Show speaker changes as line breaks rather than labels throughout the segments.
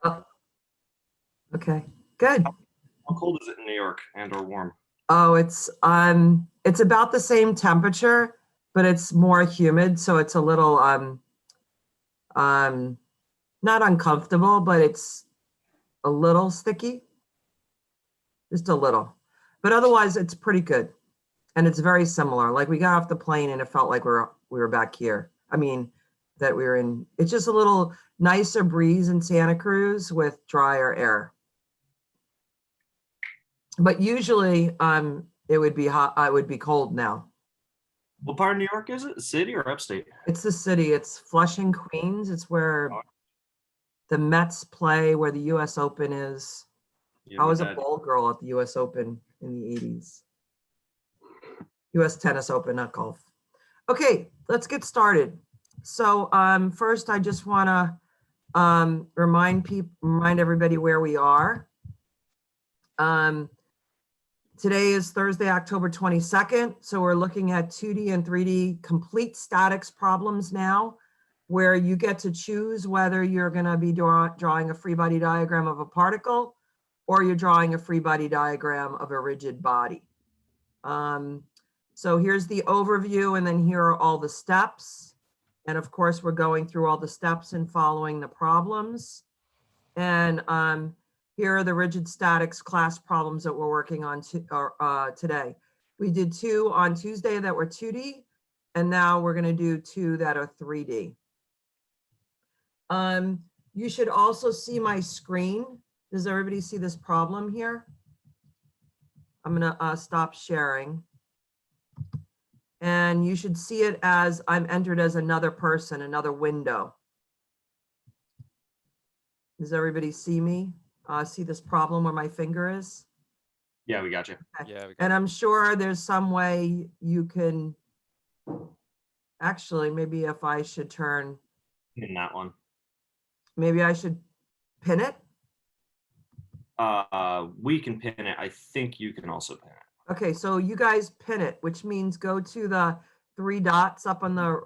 Oh, okay, good.
How cold is it in New York and or warm?
Oh, it's about the same temperature, but it's more humid, so it's a little um not uncomfortable, but it's a little sticky. Just a little. But otherwise it's pretty good. And it's very similar. Like we got off the plane and it felt like we were back here. I mean, that we were in, it's just a little nicer breeze in Santa Cruz with drier air. But usually it would be hot, it would be cold now.
What part of New York is it? City or upstate?
It's the city, it's Flushing, Queens. It's where the Mets play, where the US Open is.
Yeah,
I
my
was a
dad.
ball girl at the US Open in the 80s. US Tennis Open, not golf. Okay, let's get started. So first, I just want to remind everybody where we are. Today is Thursday, October 22nd. So we're looking at 2D and 3D complete statics problems now, where you get to choose whether you're going to be drawing a free body diagram of a particle or you're drawing a free body diagram of a rigid body. So here's the overview, and then here are all the steps. And of course, we're going through all the steps and following the problems. And here are the rigid statics class problems that we're working on today. We did 2 on Tuesday that were 2D, and now we're going to do 2 that are 3D. You should also see my screen. Does everybody see this problem here? I'm going to stop sharing. And you should see it as I'm entered as another person, another window. Does everybody see me? See this problem where my finger is?
Yeah, we got you.
Okay.
Yeah,
And I'm sure there's some way you can, actually, maybe if I should turn,
In that one.
maybe I should pin it.
We can pin it. I think you can also pin it.
Okay, so you guys pin it, which means go to the 3 dots up on the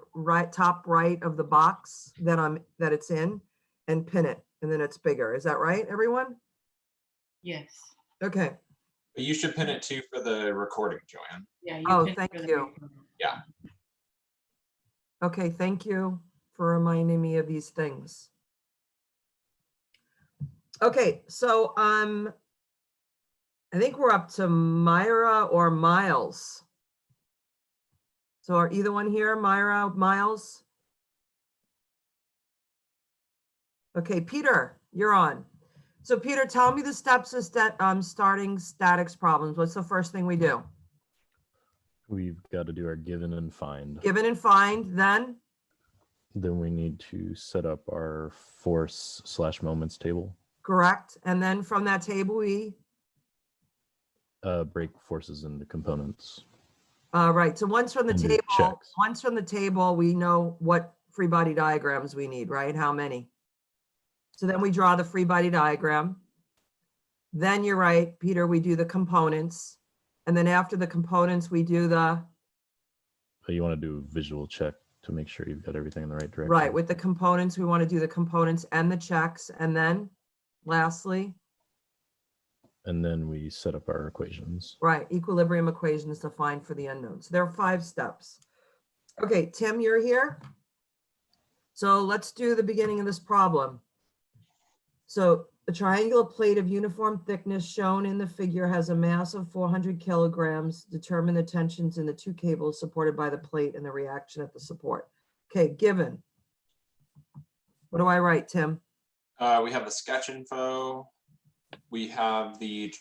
top right of the box that it's in, and pin it, and then it's bigger. Is that right, everyone?
Yes.
Okay.
But you should pin it too for the recording, Joanne.
Yeah.
Oh,
pin
thank
for the
you.
recording.
Yeah.
Okay, thank you for reminding me of these things. Okay, so I think we're up to Myra or Miles. So are either one here, Myra, Miles? Okay, Peter, you're on. So Peter, tell me the steps of starting statics problems. What's the first thing we do?
We've got to do our given and find.
Given and find, then?
Then we need to set up our force/moments table.
Correct. And then from that table, we?
Break forces into components.
Right. So once from the
And do
table,
checks.
we know what free body diagrams we need, right? How many? So then we draw the free body diagram. Then you're right, Peter, we do the components. And then after the components, we do the,
You want to do a visual check to make sure you've got everything in the right direction.
right, with the components, we want to do the components and the checks. And then lastly,
And then we set up our equations.
right, equilibrium equations defined for the unknowns. There are 5 steps. Okay, Tim, you're here. So let's do the beginning of this problem. So a triangular plate of uniform thickness shown in the figure has a mass of 400 kilograms. Determine the tensions in the 2 cables supported by the plate and the reaction at the support. Okay, given. What do I write, Tim?
We have the sketch info. We have the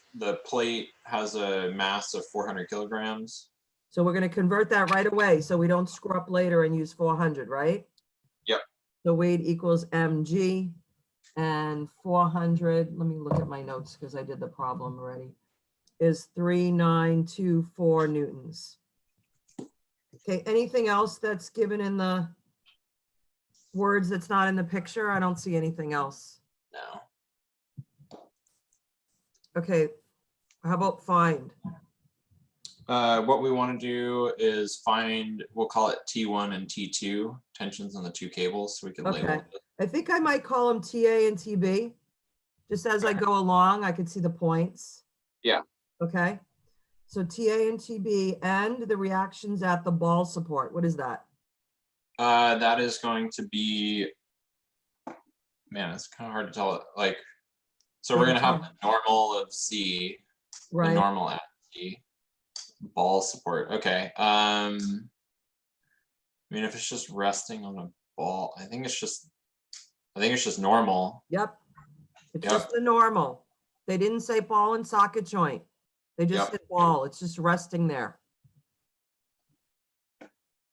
plate has a mass of 400 kilograms.
So we're going to convert that right away so we don't screw up later and use 400, right?
Yep.
So weight equals mg. And 400, let me look at my notes because I did the problem already, is 3924 newtons. Okay, anything else that's given in the words that's not in the picture? I don't see anything else.
No.
Okay, how about find?
What we want to do is find, we'll call it T1 and T2 tensions on the 2 cables so we can label
Okay,
it.
I think I might call them TA and TB. Just as I go along, I can see the points.
Yeah.
Okay. So TA and TB and the reactions at the ball support. What is that?
That is going to be, man, it's kind of hard to tell it. Like, so we're
Take
gonna
your
have the normal of C, the
Right.
normal at C, ball support. Okay. I mean, if it's just resting on a ball, I think it's just normal.
Yep. It's
Yep.
just the normal. They didn't say ball and socket joint. They just
Yep.
said ball. It's just resting there.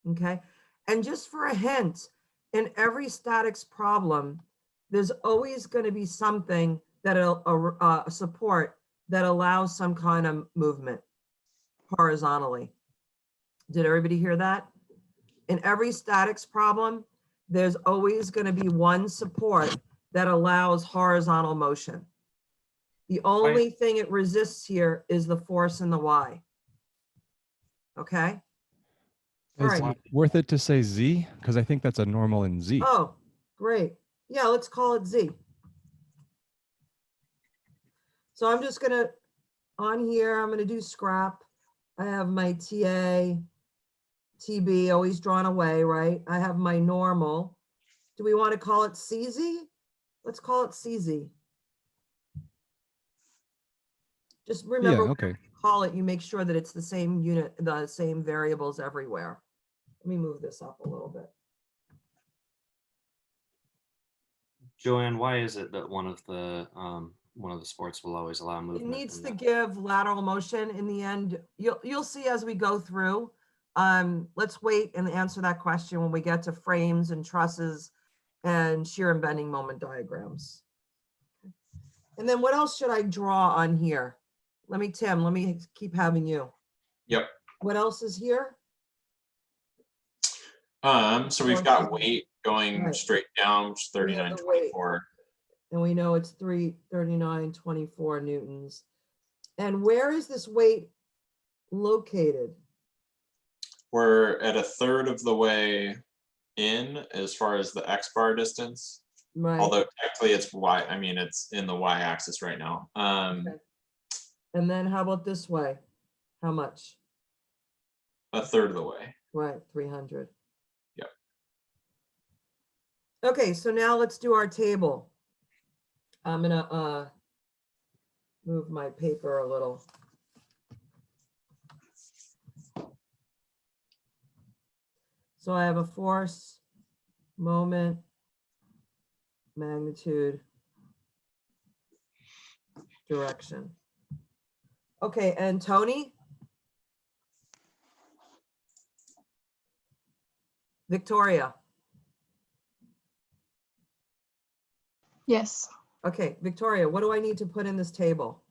Okay. And just for a hint, in every statics problem, there's always going to be something that a support that allows some kind of movement horizontally. Did everybody hear that? In every statics problem, there's always going to be one support that allows horizontal motion. The only thing it resists here is the force in the Y. Okay? All
Is
right.
it worth it to say Z? Because I think that's a normal in Z.
Oh, great. Yeah, let's call it Z. So I'm just gonna, on here, I'm gonna do scrap. I have my TA, TB, always drawn away, right? I have my normal. Do we want to call it CZ? Let's call it CZ. Just remember,
Yeah, okay.
call it, you make sure that it's the same unit, the same variables everywhere. Let me move this up a little bit.
Joanne, why is it that one of the sports will always allow
It
movement?
needs
and
to
not-
give lateral motion in the end. You'll see as we go through. Let's wait and answer that question when we get to frames and trusses and shear and bending moment diagrams. And then what else should I draw on here? Tim, let me keep having you.
Yep.
What else is here?
So we've got
Forces.
weight going
Right.
straight down, which is
We have the
39.24.
And we know it's 339.24 newtons. And where is this weight located?
We're at a third of the way in as far as the X bar distance.
Right.
Although technically it's Y, I mean, it's in the Y axis right now.
Okay. And then how about this way? How much?
A third of the way.
Right, 300.
Yep.
Okay, so now let's do our table. I'm gonna move my paper a little. So I have a force, moment, magnitude, direction. Okay, and Tony? Victoria?
Yes.
Okay, Victoria, what do I need to put in this table?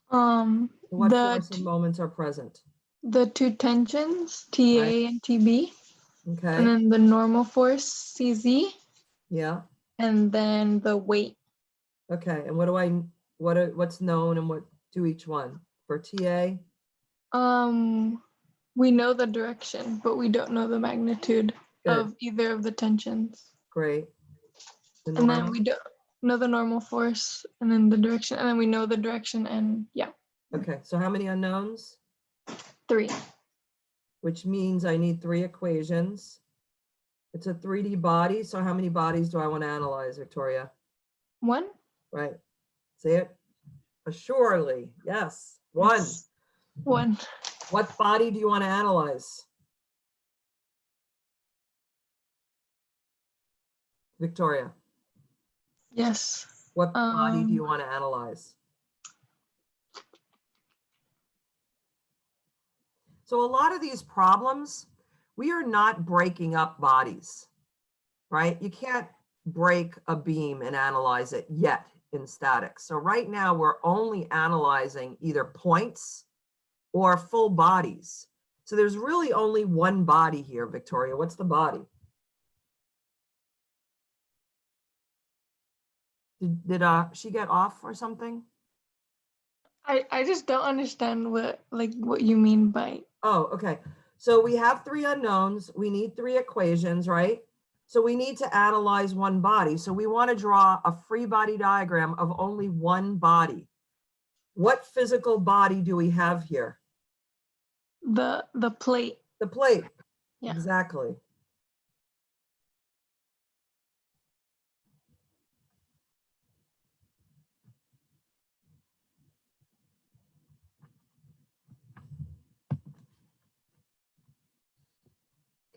What force and moments are present?
The two tensions, TA
Right.
and TB, and
Okay,
then the normal force, CZ,
yeah,
and then the weight.
okay, and what's known and what do each one? For TA,
We know the direction, but we don't know the magnitude
good,
of either of the tensions.
great. The
And then
normal,
we don't know the normal force and then the direction, and then we know the direction and yeah,
okay, so how many unknowns?
3.
Which means I need 3 equations. It's a 3D body, so how many bodies do I want to analyze, Victoria?
1?
Right, say it. Surely, yes, 1.
Yes. 1.
What body do you want to analyze? Victoria,
Yes.
what body do you want to analyze? So a lot of these problems, we are not breaking up bodies, right? You can't break a beam and analyze it yet in statics. So right now we're only analyzing either points or full bodies. So there's really only one body here, Victoria. What's the body? Did she get off or something?
I just don't understand what you mean by
Oh, okay. So we have 3 unknowns. We need 3 equations, right? So we need to analyze one body. So we want to draw a free body diagram of only one body. What physical body do we have here?
The plate.
The plate.
Yeah.
Exactly.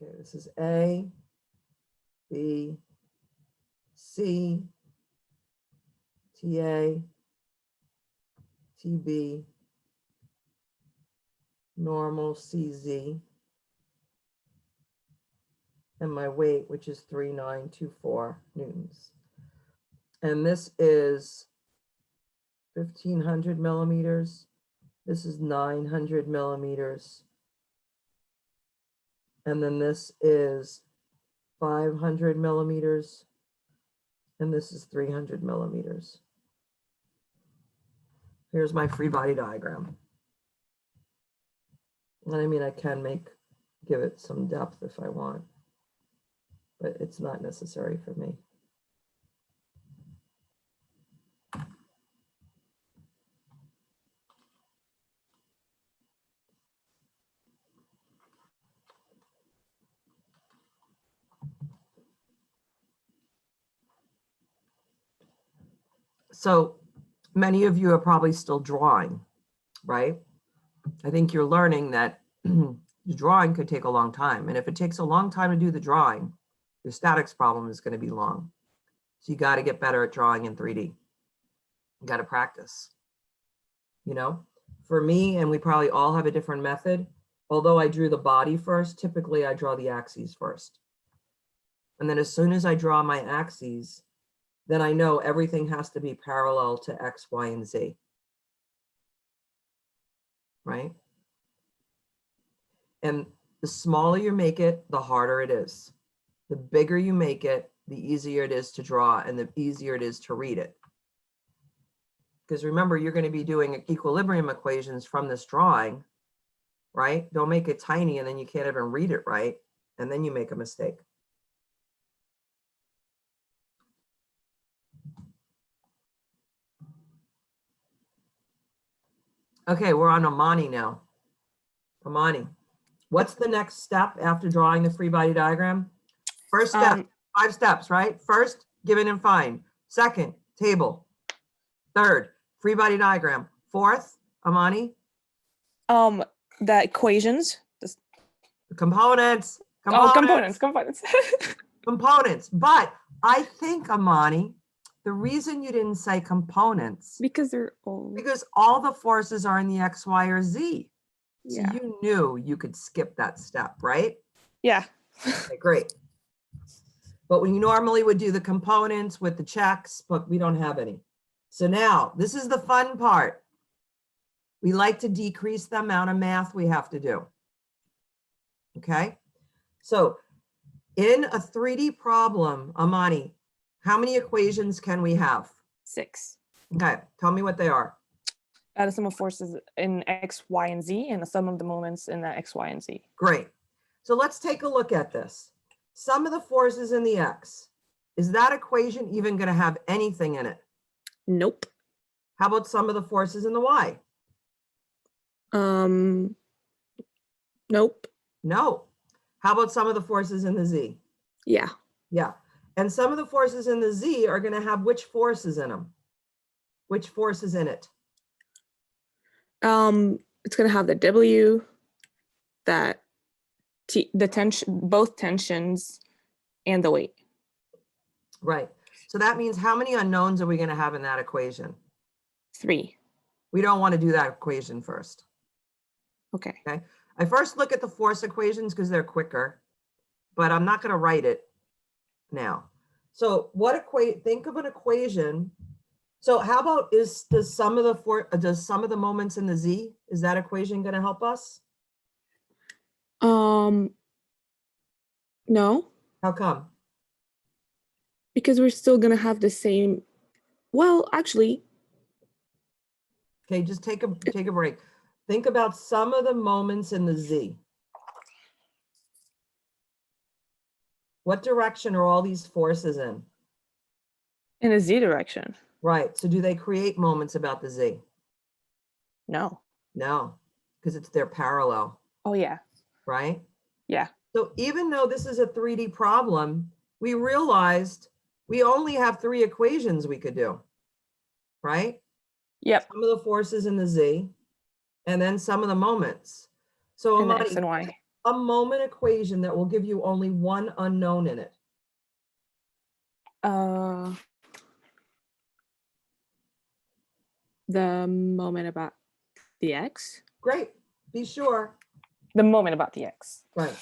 Okay, this is A, B, C, TA, TB, normal CZ, and my weight, which is 3924 newtons. And this is 1500 millimeters. This is 900 millimeters. And then this is 500 millimeters. And this is 300 millimeters. Here's my free body diagram. And I mean, I can give it some depth if I want, but it's not necessary for me. So many of you are probably still drawing, right? I think you're learning that the drawing could take a long time. And if it takes a long time to do the drawing, your statics problem is going to be long. So you got to get better at drawing in 3D. You got to practice. You know, for me, and we probably all have a different method. Although I drew the body first, typically I draw the axes first. And then as soon as I draw my axes, then I know everything has to be parallel to X, Y, and Z. Right? And the smaller you make it, the harder it is. The bigger you make it, the easier it is to draw and the easier it is to read it. Because remember, you're going to be doing equilibrium equations from this drawing, right? Don't make it tiny and then you can't even read it right. And then you make a mistake. Okay, we're on Amani now. Amani, what's the next step after drawing the free body diagram? First step, 5 steps, right? First, given and find. Second, table. Third, free body diagram. Fourth, Amani?
The equations.
Components.
Components.
Components. But I think, Amani, the reason you didn't say components,
Because they're all.
because all the forces are in the X, Y, or Z. So
Yeah.
you knew you could skip that step, right?
Yeah.
Okay, great. But we normally would do the components with the checks, but we don't have any. So now, this is the fun part. We like to decrease the amount of math we have to do. Okay? So in a 3D problem, Amani, how many equations can we have?
6.
Okay, tell me what they are.
The sum of forces in X, Y, and Z, and the sum of the moments in the X, Y, and Z.
Great. So let's take a look at this. Sum of the forces in the X. Is that equation even going to have anything in it?
Nope.
How about sum of the forces in the Y?
Nope.
No. How about sum of the forces in the Z?
Yeah.
Yeah. And some of the forces in the Z are going to have which forces in them? Which force is in it?
It's gonna have the W, that the tension, both tensions, and the weight.
Right. So that means how many unknowns are we going to have in that equation?
3.
We don't want to do that equation first.
Okay.
Okay. I first look at the force equations because they're quicker, but I'm not going to write it now. So think of an equation. So how about does some of the moments in the Z, is that equation going to help us?
No,
How come?
because we're still gonna have the same. Well, actually,
Okay, just take a break. Think about some of the moments in the Z. What direction are all these forces in?
In a z direction.
Right, so do they create moments about the Z?
No.
No, because it's their parallel,
Oh yeah.
right?
Yeah.
So even though this is a 3D problem, we realized we only have 3 equations we could do, right?
Yep.
Some of the forces in the Z, and then some of the moments. So
And the x
Amani,
and y.
a moment equation that will give you only one unknown in it.
The moment about the x.
Great, be sure.
The moment about the x.
Right.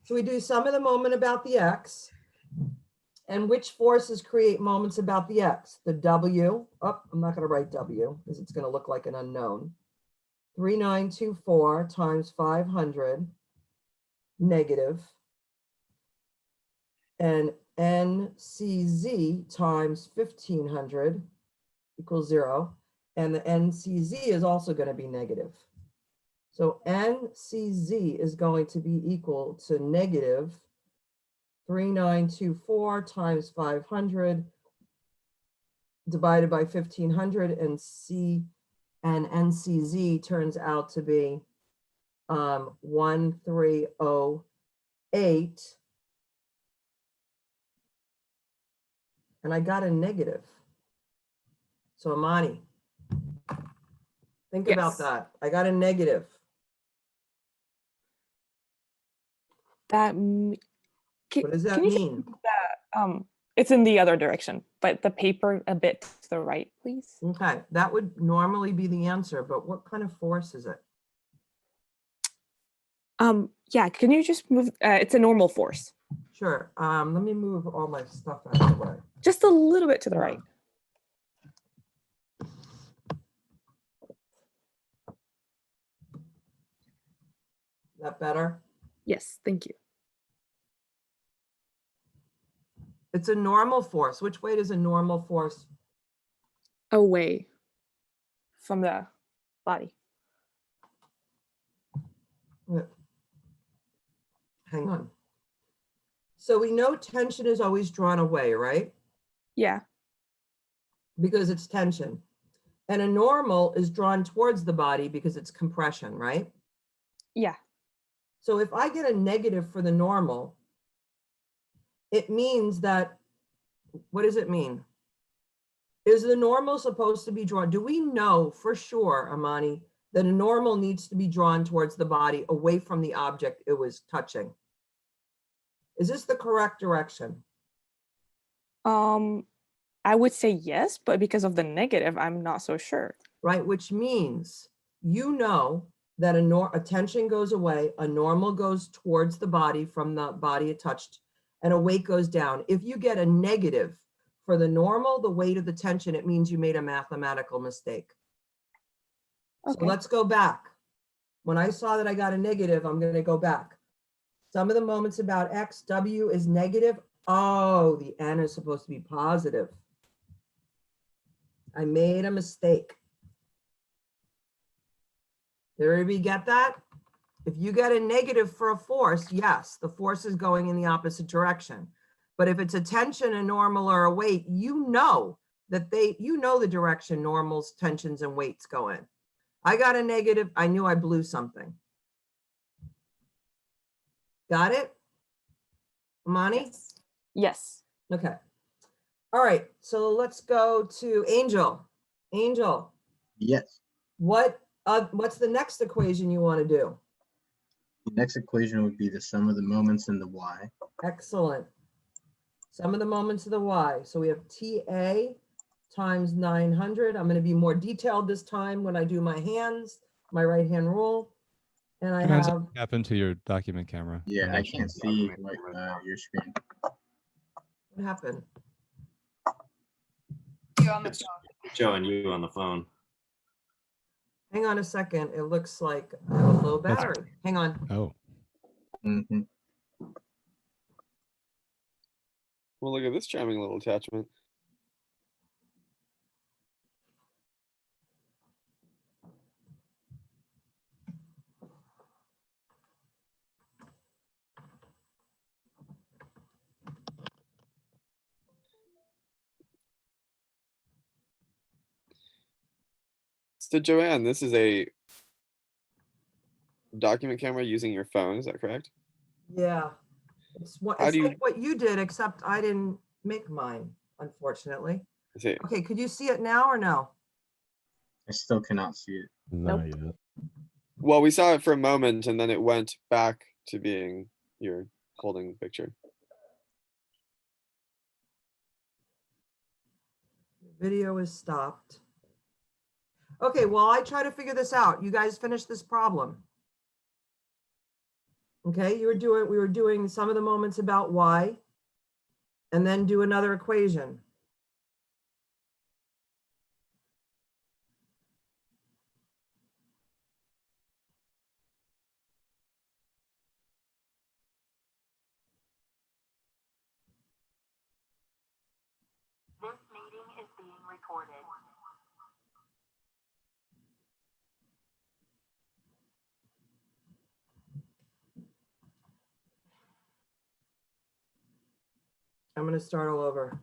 So we do some of the moment about the X. And which forces create moments about the X? The W, oh, I'm not gonna write W because it's gonna look like an unknown. 3924 times 500 negative. And NCZ times 1500 equals 0. And the NCZ is also gonna be negative. So NCZ is going to be equal to negative 3924 times 500 divided by 1500, and NCZ turns out to be 1308. And I got a negative. So Amani, think about
Yes.
that. I got a negative.
That
What does that mean?
it's in the other direction, but the paper a bit to the right, please.
Okay, that would normally be the answer, but what kind of force is it?
Yeah, can you just move? It's a normal force.
Sure. Let me move all my stuff out of the way.
Just a little bit to the right.
That better?
Yes, thank you.
It's a normal force. Which way does a normal force?
Away from the body.
Hang on. So we know tension is always drawn away, right?
Yeah.
Because it's tension. And a normal is drawn towards the body because it's compression, right?
Yeah.
So if I get a negative for the normal, it means that, what does it mean? Is the normal supposed to be drawn? Do we know for sure, Amani, that a normal needs to be drawn towards the body away from the object it was touching? Is this the correct direction?
I would say yes, but because of the negative, I'm not so sure.
Right, which means you know that a tension goes away, a normal goes towards the body from the body it touched, and a weight goes down. If you get a negative for the normal, the weight of the tension, it means you made a mathematical mistake.
Okay.
So let's go back. When I saw that I got a negative, I'm going to go back. Some of the moments about X, W is negative. Oh, the N is supposed to be positive. I made a mistake. Did everybody get that? If you get a negative for a force, yes, the force is going in the opposite direction. But if it's a tension, a normal, or a weight, you know that the direction normals, tensions, and weights go in. I got a negative. I knew I blew something. Got it? Amani?
Yes.
Okay. All right. So let's go to Angel. Angel,
Yes.
what's the next equation you want to do?
The next equation would be the sum of the moments in the y.
Excellent. Sum of the moments of the y. So we have TA times 900. I'm going to be more detailed this time when I do my hands, my right hand rule. And I
Sometimes
have,
what happened to your document camera?
Yeah,
I'm
I
not sure.
can't see what, your screen.
what happened?
It's showing you on the phone.
Hang on a second. It looks like I have a low
That's-
battery. Hang on.
Oh,
Mhm.
Well, look at this charming little attachment. So Joanne, this is a document camera using your phone, is that correct?
Yeah. It's what,
How
it's
do you-
like what you did, except I didn't make mine, unfortunately.
I see.
Okay, could you see it now or no?
I still cannot see it.
Not
Nope.
yet.
Well, we saw it for a moment and then it went back to being your holding the picture.
Video is stopped. Okay, well, I try to figure this out. You guys finish this problem. Okay, we were doing some of the moments about y, and then do another equation. I'm gonna start all over.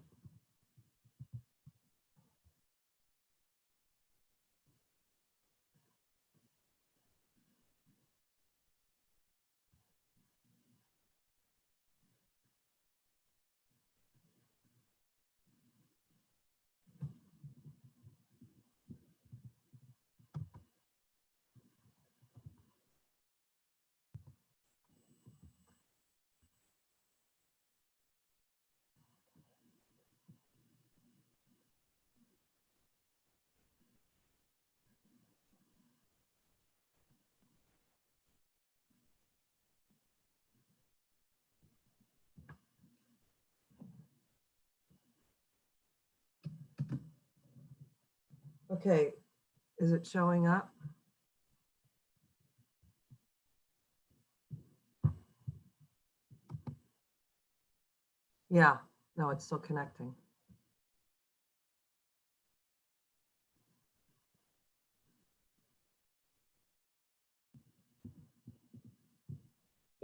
Okay, is it showing up? Yeah, no, it's still connecting.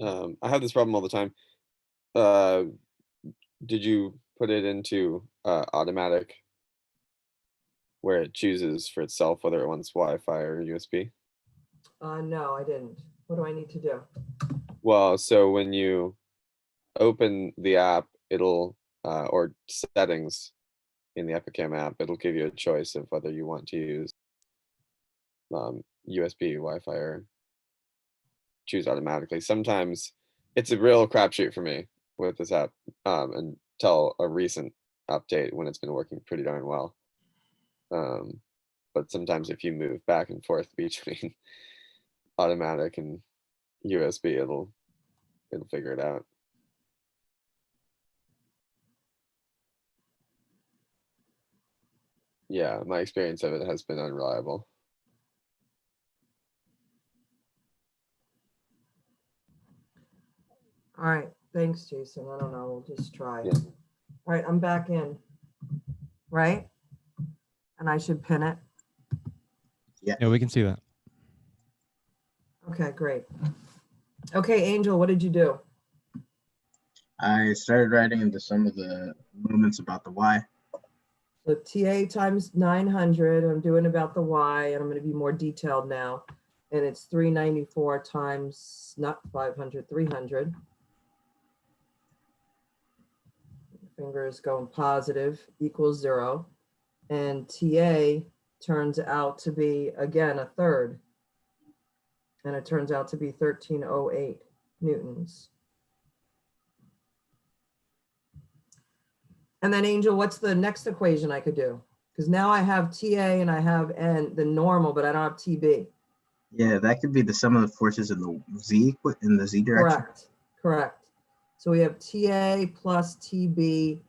I have this problem all the time. Uh, did you put it into automatic where it chooses for itself whether it wants Wi-Fi or USB?
No, I didn't. What do I need to do?
Well, so when you open the app, it'll or settings in the Epicam app, it'll give you a choice of whether you want to use USB, Wi-Fi, or choose automatically. Sometimes it's a real crapshoot for me with this app until a recent update when it's been working pretty darn well. But sometimes if you move back and forth between automatic and USB, it'll figure it out. Yeah, my experience of it has been unreliable.
All right, thanks, Jason. I don't know, we'll just try.
Yeah.
All right, I'm back in, right? And I should pin it.
Yeah, we can see that.
Okay, great. Okay, Angel, what did you do?
I started writing into some of the moments about the y.
So TA times 900, I'm doing about the y, and I'm going to be more detailed now. And it's 394 times, not 500, 300. Finger is going positive, equals 0. And TA turns out to be, again, a third. And it turns out to be 1308 newtons. And then Angel, what's the next equation I could do? Because now I have TA and I have N, the normal, but I don't have TB.
Yeah, that could be the sum of the forces in the z direction.
Correct. So we have TA plus TB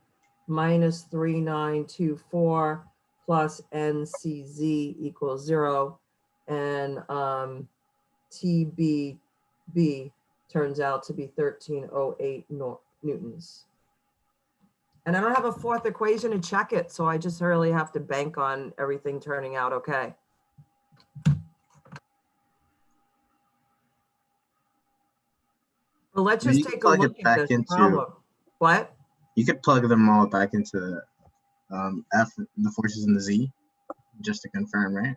minus 3924 plus NCZ equals 0. And TBB turns out to be 1308 newtons. And I don't have a fourth equation to check it, so I just really have to bank on everything turning out okay. Well, let's
Well,
just
you can
take a
plug it
look at
back
this
into-
problem. What?
You could plug them all back into F, the forces in the z, just to confirm, right?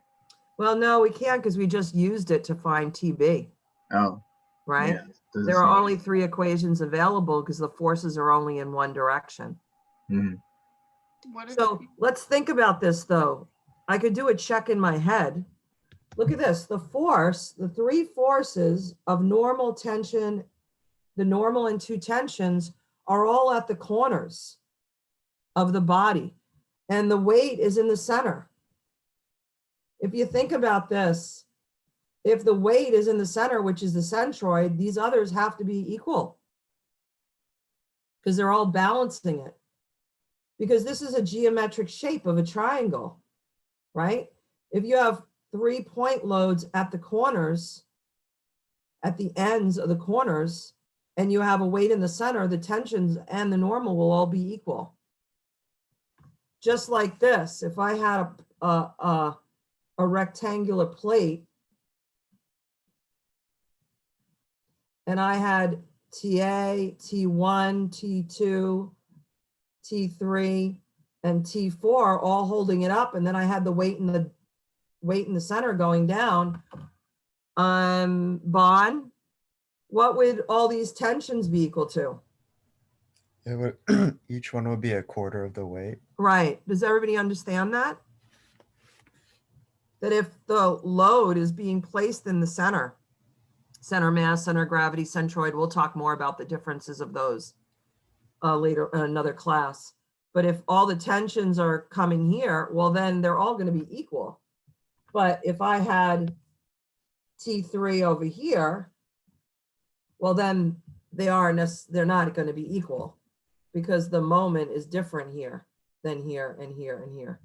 Well, no, we can't because we just used it to find TB,
Oh,
right?
yeah. doesn't
There are
seem-
only 3 equations available because the forces are only in one direction.
Mhm.
What if
So let's think about this though. I could do a check in my head. Look at this, the 3 forces of normal tension, the normal and 2 tensions are all at the corners of the body, and the weight is in the center. If you think about this, if the weight is in the center, which is the centroid, these others have to be equal because they're all balancing it. Because this is a geometric shape of a triangle, right? If you have 3 point loads at the corners, at the ends of the corners, and you have a weight in the center, the tensions and the normal will all be equal. Just like this, if I had a rectangular plate and I had TA, T1, T2, T3, and T4 all holding it up, and then I had the weight in the center going down, Bon, what would all these tensions be equal to?
It would each one would be a quarter of the weight.
Right. Does everybody understand that? That if the load is being placed in the center mass, center gravity, centroid, we'll talk more about the differences of those later in another class. But if all the tensions are coming here, well, then they're all going to be equal. But if I had T3 over here, well, then they're not going to be equal because the moment is different here than here and here and here.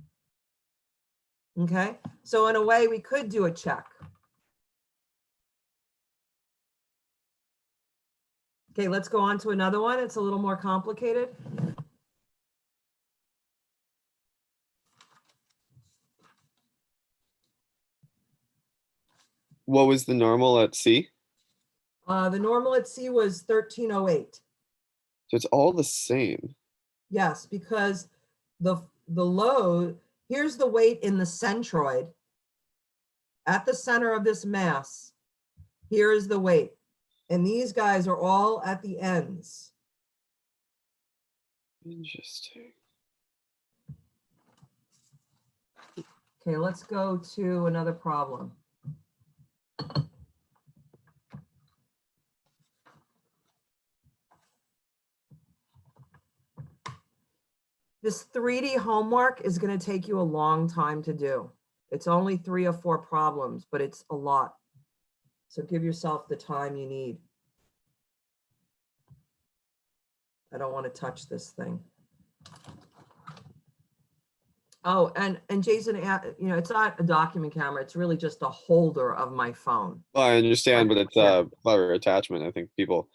Okay, so in a way we could do a check. Okay, let's go on to another one. It's a little more complicated.
What was the normal at C?
The normal at C was 1308.
So it's all the same.
Yes, because the load, here's the weight in the centroid. At the center of this mass, here is the weight. And these guys are all at the ends.
Interesting.
Okay, let's go to another problem. This 3D homework is going to take you a long time to do. It's only 3 or 4 problems, but it's a lot. So give yourself the time you need. I don't want to touch this thing. Oh, and Jason, you know, it's not a document camera. It's really just a holder of my phone.
Well, I understand, but it's
Yeah.
a clever attachment. I think people,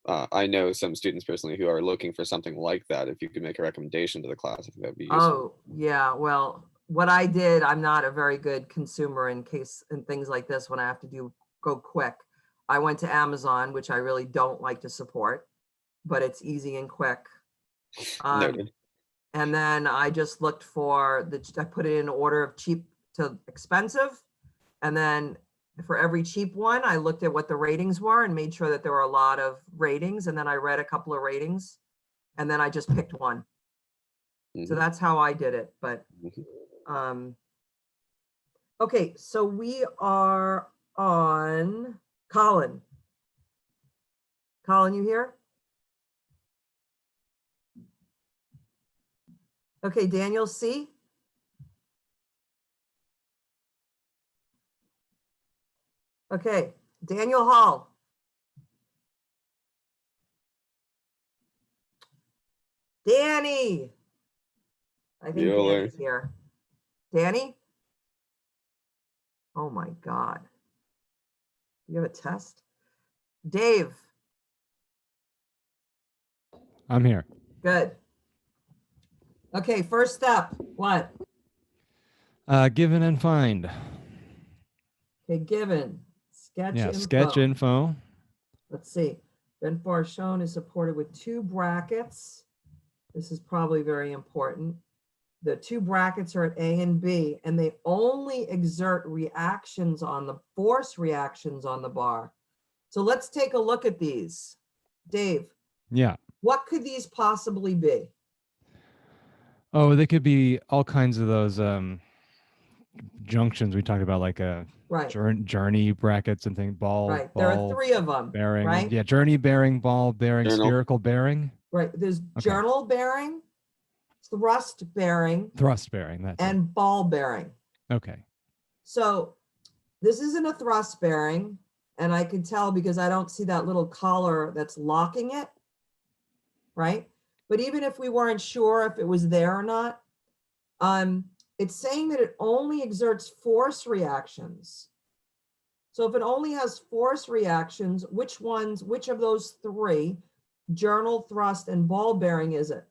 I know some students personally who are looking for something like that. If you could make a recommendation to the class, I think that'd be useful.
Oh, yeah. Well, what I did, I'm not a very good consumer in things like this when I have to go quick. I went to Amazon, which I really don't like to support, but it's easy and quick.
Noted.
And then I just looked for I put it in order of cheap to expensive. And then for every cheap one, I looked at what the ratings were and made sure that there were a lot of ratings. And then I read a couple of ratings and then I just picked one. So
Mhm.
that's how I did it. But,
Mhm.
okay, so we are on Colin. Colin, you here? Okay, Daniel C. Okay, Daniel Hall. Danny. I think
Bueller.
Danny's here. Danny? Oh my God. You have a test? Dave,
I'm here.
good. Okay, first step, what?
Given and find.
Okay, given, sketch
Yeah,
info.
sketch info.
Let's see. mp4 shown is supported with 2 brackets. This is probably very important. the two brackets are at A and B, and they only exert reactions on the force reactions on the bar. So let's take a look at these. Dave,
Yeah.
what could these possibly be?
Oh, they could be all kinds of those junctions we talked about, like
Right,
journey brackets and things.
right. There are
Ball
three of them,
bearing.
right?
Yeah, journey bearing, ball bearing,
Journal.
spherical bearing,
Right. There's
Okay.
journal bearing, thrust bearing,
thrust bearing. That's it.
and ball bearing.
Okay.
So this isn't a thrust bearing, and I can tell because I don't see that little collar that's locking it, right? But even if we weren't sure if it was there or not, it's saying that it only exerts force reactions. So if it only has force reactions, which of those three, journal, thrust, and ball bearing is it?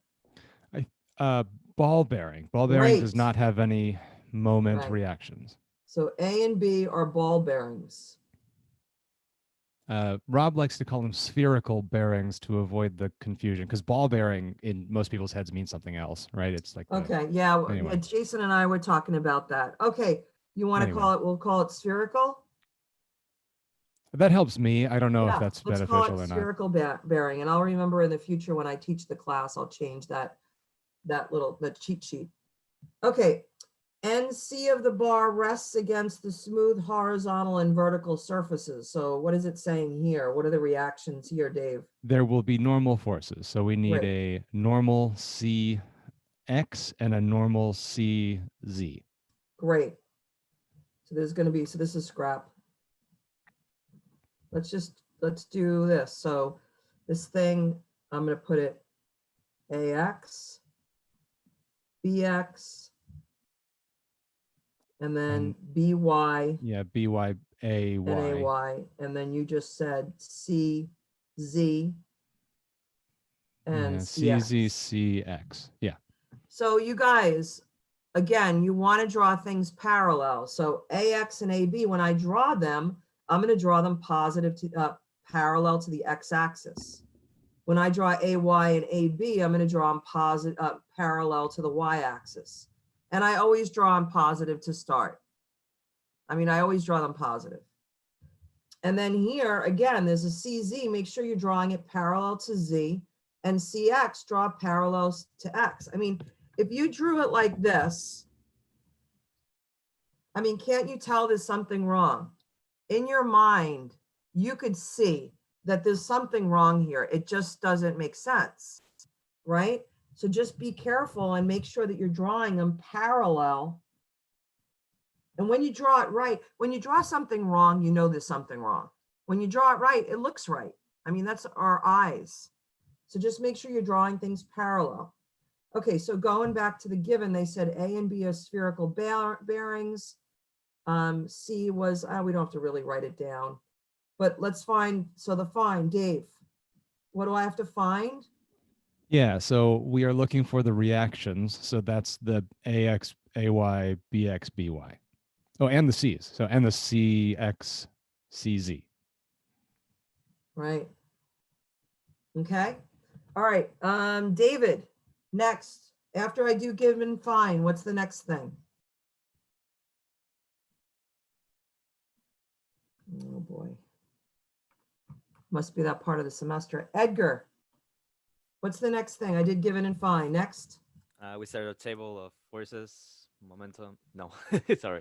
Ball bearing. Ball bearing does
Great.
not have any moment
Right.
reactions.
So A and B are ball bearings.
Rob likes to call them spherical bearings to avoid the confusion, because ball bearing in most people's heads means something else, right? It's like
Okay, yeah,
anyway.
Jason and I were talking about that. Okay, you want to
Anyway.
call it, we'll call it spherical?
That helps me. I don't know if
Yeah,
that's
let's call
beneficial
it
or not.
spherical bearing, and I'll remember in the future when I teach the class, I'll change the cheat sheet. Okay, NC of the bar rests against the smooth horizontal and vertical surfaces. So what is it saying here? What are the reactions here, Dave?
There will be normal forces. So we need
Right.
a normal CX and a normal CZ.
Great. So there's going to be, so this is scrap. Let's do this. So this thing, I'm going to put it AX, BX, and then BY
Yeah, BYAY.
and AY. And then you just said CZ and
Yeah,
CX.
CZCX. Yeah.
So you guys, again, you want to draw things parallel. So AX and AB, when I draw them, I'm going to draw them positive to parallel to the x-axis. When I draw AY and AB, I'm going to draw them positive parallel to the y-axis. And I always draw them positive to start. I mean, I always draw them positive. And then here, again, there's a CZ. Make sure you're drawing it parallel to Z. And CX, draw parallels to X. I mean, if you drew it like this, I mean, can't you tell there's something wrong? In your mind, you could see that there's something wrong here. It just doesn't make sense, right? So just be careful and make sure that you're drawing them parallel. And when you draw it right, when you draw something wrong, you know there's something wrong. When you draw it right, it looks right. I mean, that's our eyes. So just make sure you're drawing things parallel. Okay, so going back to the given, they said A and B are spherical bearings. C was, we don't have to really write it down, but let's find, so the find, Dave, what do I have to find?
Yeah, so we are looking for the reactions. So that's the AX, AY, BX, BY. Oh, and the C's. So, and the CX, CZ.
Right. Okay. All right. David, next, after I do give and find, what's the next thing? Oh boy. Must be that part of the semester. Edgar, what's the next thing? I did give and find. Next.
We started a table of forces, momentum. No, sorry,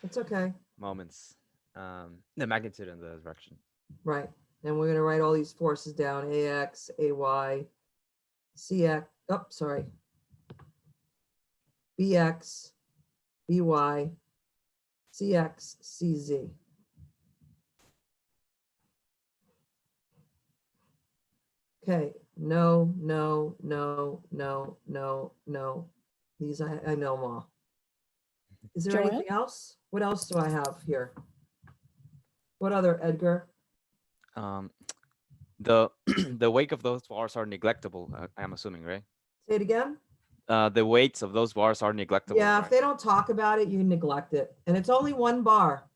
It's okay.
moments, the magnitude and the direction.
Right. And we're going to write all these forces down. AX, AY, CX. Oh, sorry. BX, BY, CX, CZ. Okay. No, no, no, no, no, no. These I know them all. Is there
Joanne?
anything else? What else do I have here? What other, Edgar?
The the weight of those bars are neglectable. I'm assuming, right?
Say it again.
The weights of those bars are neglectable.
Yeah,
right?
if they don't talk about it, you neglect it. And it's only one bar.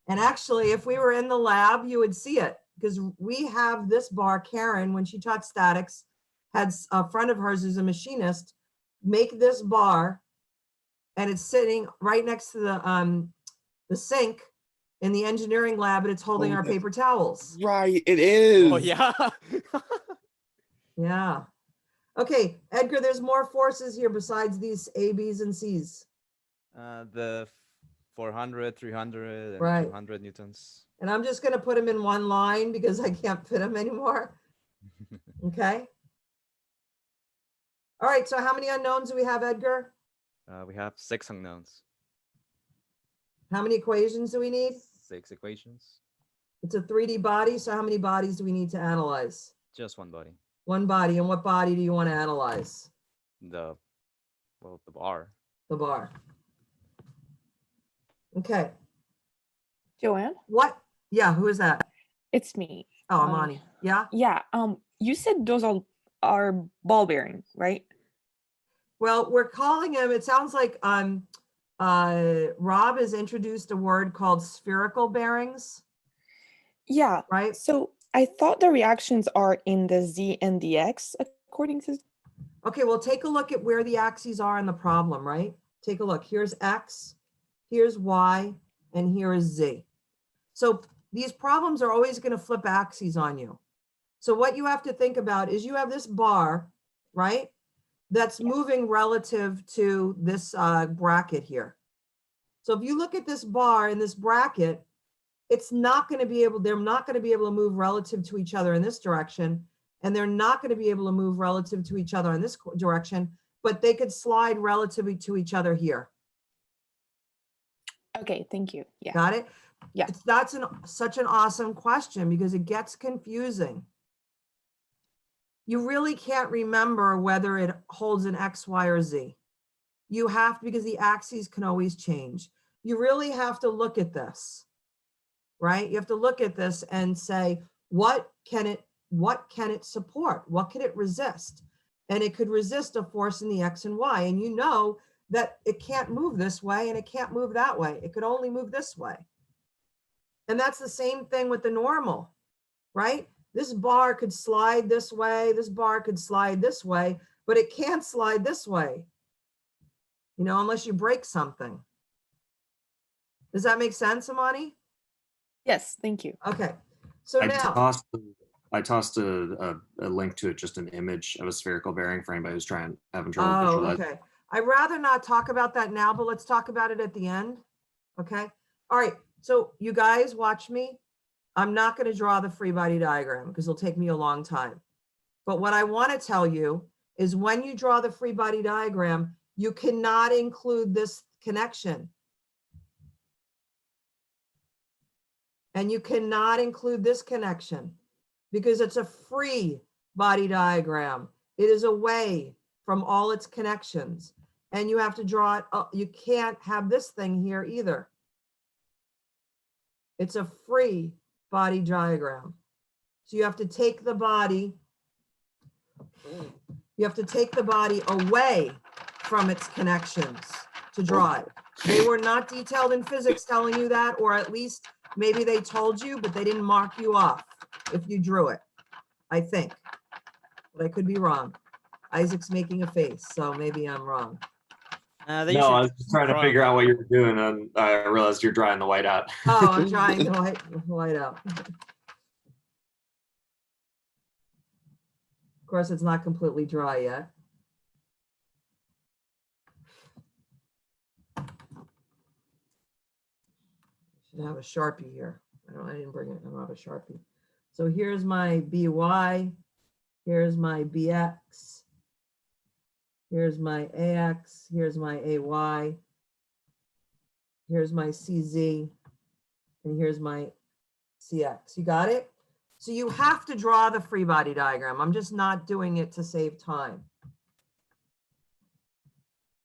And actually, if we were in the lab, you would see it because we have this bar. Karen, when she taught statics, had a friend of hers who's a machinist make this bar and it's sitting right next to the sink in the engineering lab, and it's holding
Oh,
our
that's
paper towels.
Right, it is.
Oh yeah.
Yeah. Okay, Edgar, there's more forces here besides these A, B's, and C's.
The 400, 300, and
Right.
200 newtons.
And I'm just gonna put them in one line because I can't fit them anymore. Okay. All right, so how many unknowns do we have, Edgar?
We have 6 unknowns,
How many equations do we need?
6 equations,
It's a 3D body, so how many bodies do we need to analyze?
just one body.
One body, and what body do you want to analyze?
The bar.
The bar. Okay,
Joanne,
what? Yeah, who is that?
it's me.
Oh, Amani. Yeah?
Yeah. You said those are ball bearing, right?
Well, we're calling him, it sounds like Rob has introduced a word called spherical bearings,
Yeah.
right?
So I thought the reactions are in the Z and the X according to.
Okay, well, take a look at where the axes are in the problem, right? Take a look. Here's X, here's Y, and here is Z. So these problems are always going to flip axes on you. So what you have to think about is you have this bar, right? That's moving relative to this bracket here. So if you look at this bar in this bracket, it's not going to be able, they're not going to be able to move relative to each other in this direction, and they're not going to be able to move relative to each other in this direction, but they could slide relatively to each other here.
Okay, thank you. Yeah.
Got it?
Yeah.
That's such an awesome question because it gets confusing. You really can't remember whether it holds an X, Y, or Z. You have to, because the axes can always change. You really have to look at this, right? You have to look at this and say, what can it support? What can it resist? And it could resist a force in the X and Y. And you know that it can't move this way and it can't move that way. It could only move this way. And that's the same thing with the normal, right? This bar could slide this way, this bar could slide this way, but it can't slide this way, you know, unless you break something. Does that make sense, Amani?
Yes, thank you.
Okay, so
I
now,
tossed a link to it, just an image of a spherical bearing for anybody who's having trouble visualizing.
okay. I'd rather not talk about that now, but let's talk about it at the end, okay? All right, so you guys watch me. I'm not going to draw the free body diagram because it'll take me a long time. But what I want to tell you is when you draw the free body diagram, you cannot include this connection. And you cannot include this connection because it's a free body diagram. It is away from all its connections. And you have to draw it up. You can't have this thing here either. It's a free body diagram. So you have to take the body, away from its connections to draw it. They were not detailed in physics telling you that, or at least maybe they told you, but they didn't mark you off if you drew it, I think. But I could be wrong. Isaac's making a face, so maybe I'm wrong.
No, I was just trying to figure out what you were doing, and I realized you're drawing the white out.
Oh, I'm trying to white out. Of course, it's not completely dry yet. Should have a Sharpie here. I didn't bring it. I don't have a Sharpie. So here's my BY. Here's my BX. Here's my AX. Here's my AY. Here's my CZ. And here's my CX. You got it? So you have to draw the free body diagram. I'm just not doing it to save time.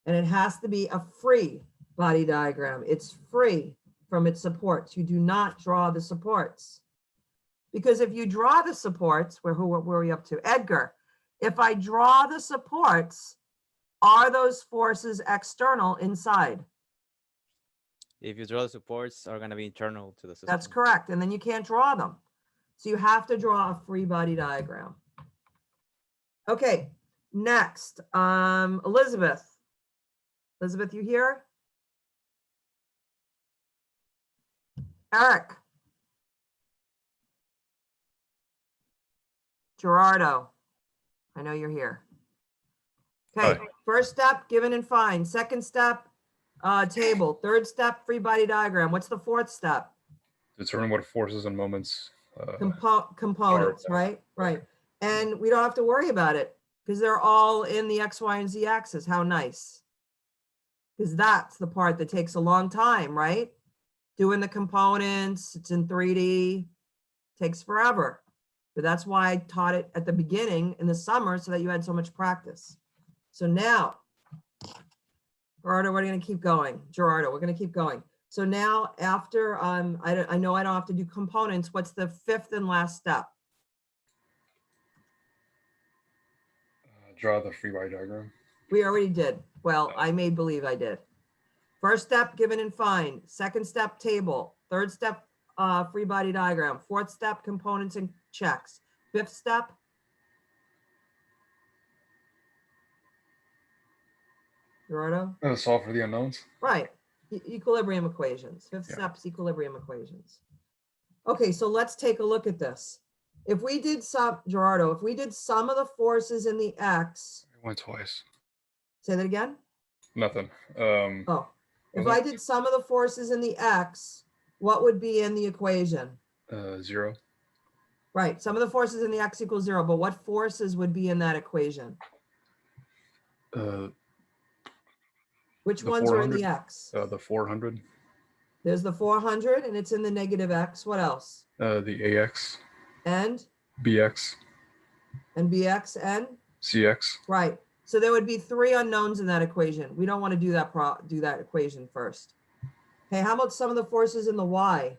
And it has to be a free body diagram. It's free from its supports. You do not draw the supports. Because if you draw the supports, where are we up to? Edgar, if I draw the supports, are those forces external inside?
If you draw the supports, are going to be internal to the system.
That's correct. And then you can't draw them. So you have to draw a free body diagram. Okay, next, Elizabeth. Elizabeth, you here? Eric? Gerardo? I know you're here. Okay,
Hi.
first step, given and find. Second step, table. Third step, free body diagram. What's the fourth step?
Determine what forces and moments.
Components, right? Right. And we don't have to worry about it because they're all in the X, Y, and Z axis. How nice. Because that's the part that takes a long time, right? Doing the components, it's in 3D, takes forever. But that's why I taught it at the beginning in the summer so that you had so much practice. So now, Gerardo, we're going to keep going. Gerardo, we're going to keep going. So now after, I know I don't have to do components. What's the fifth and last step?
Draw the free body diagram.
We already did. Well, I may believe I did. First step, given and find. Second step, table. Third step, free body diagram. Fourth step, components and checks. Fifth step, Gerardo?
Solve for the unknowns.
Right, equilibrium equations. Fifth
Yeah.
step's equilibrium equations. Okay, so let's take a look at this. If we did some, Gerardo, if we did sum of the forces in the X,
I went twice.
say that again?
Nothing.
Oh, if I did sum of the forces in the X, what would be in the equation?
0.
Right, sum of the forces in the X equals 0, but what forces would be in that equation? Which
The
ones are in the
400.
X?
The 400.
There's the 400 and it's in the negative X. What else?
The AX.
And
BX.
BX and?
CX.
Right. So there would be 3 unknowns in that equation. We don't want to do that equation first. Okay, how about some of the forces in the Y?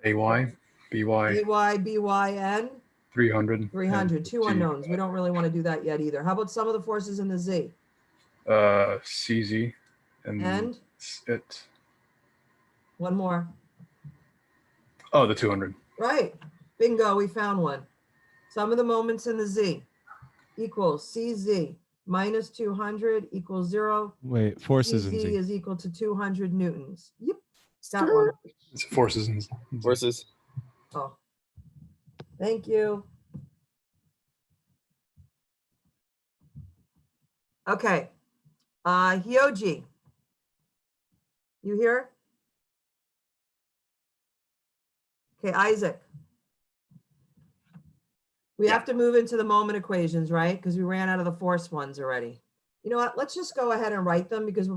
AY. BY.
AY, BY, and?
300.
300,
and
2 unknowns. We don't really want to do that yet either. How about some of the forces in the Z?
CZ.
And?
It.
One more.
Oh, the 200.
Right. Bingo, we found one. Sum of the moments in the Z equals CZ minus 200 equals 0.
Wait, forces in
CZ
Z.
is equal to 200 newtons. Yep, got one.
It's forces and
Forces.
Oh, thank you. Okay, Hyoji, you here? Okay, Isaac. We have to move into the moment equations, right? Because we ran out of the force ones already. You know what? Let's just go ahead and write them because we're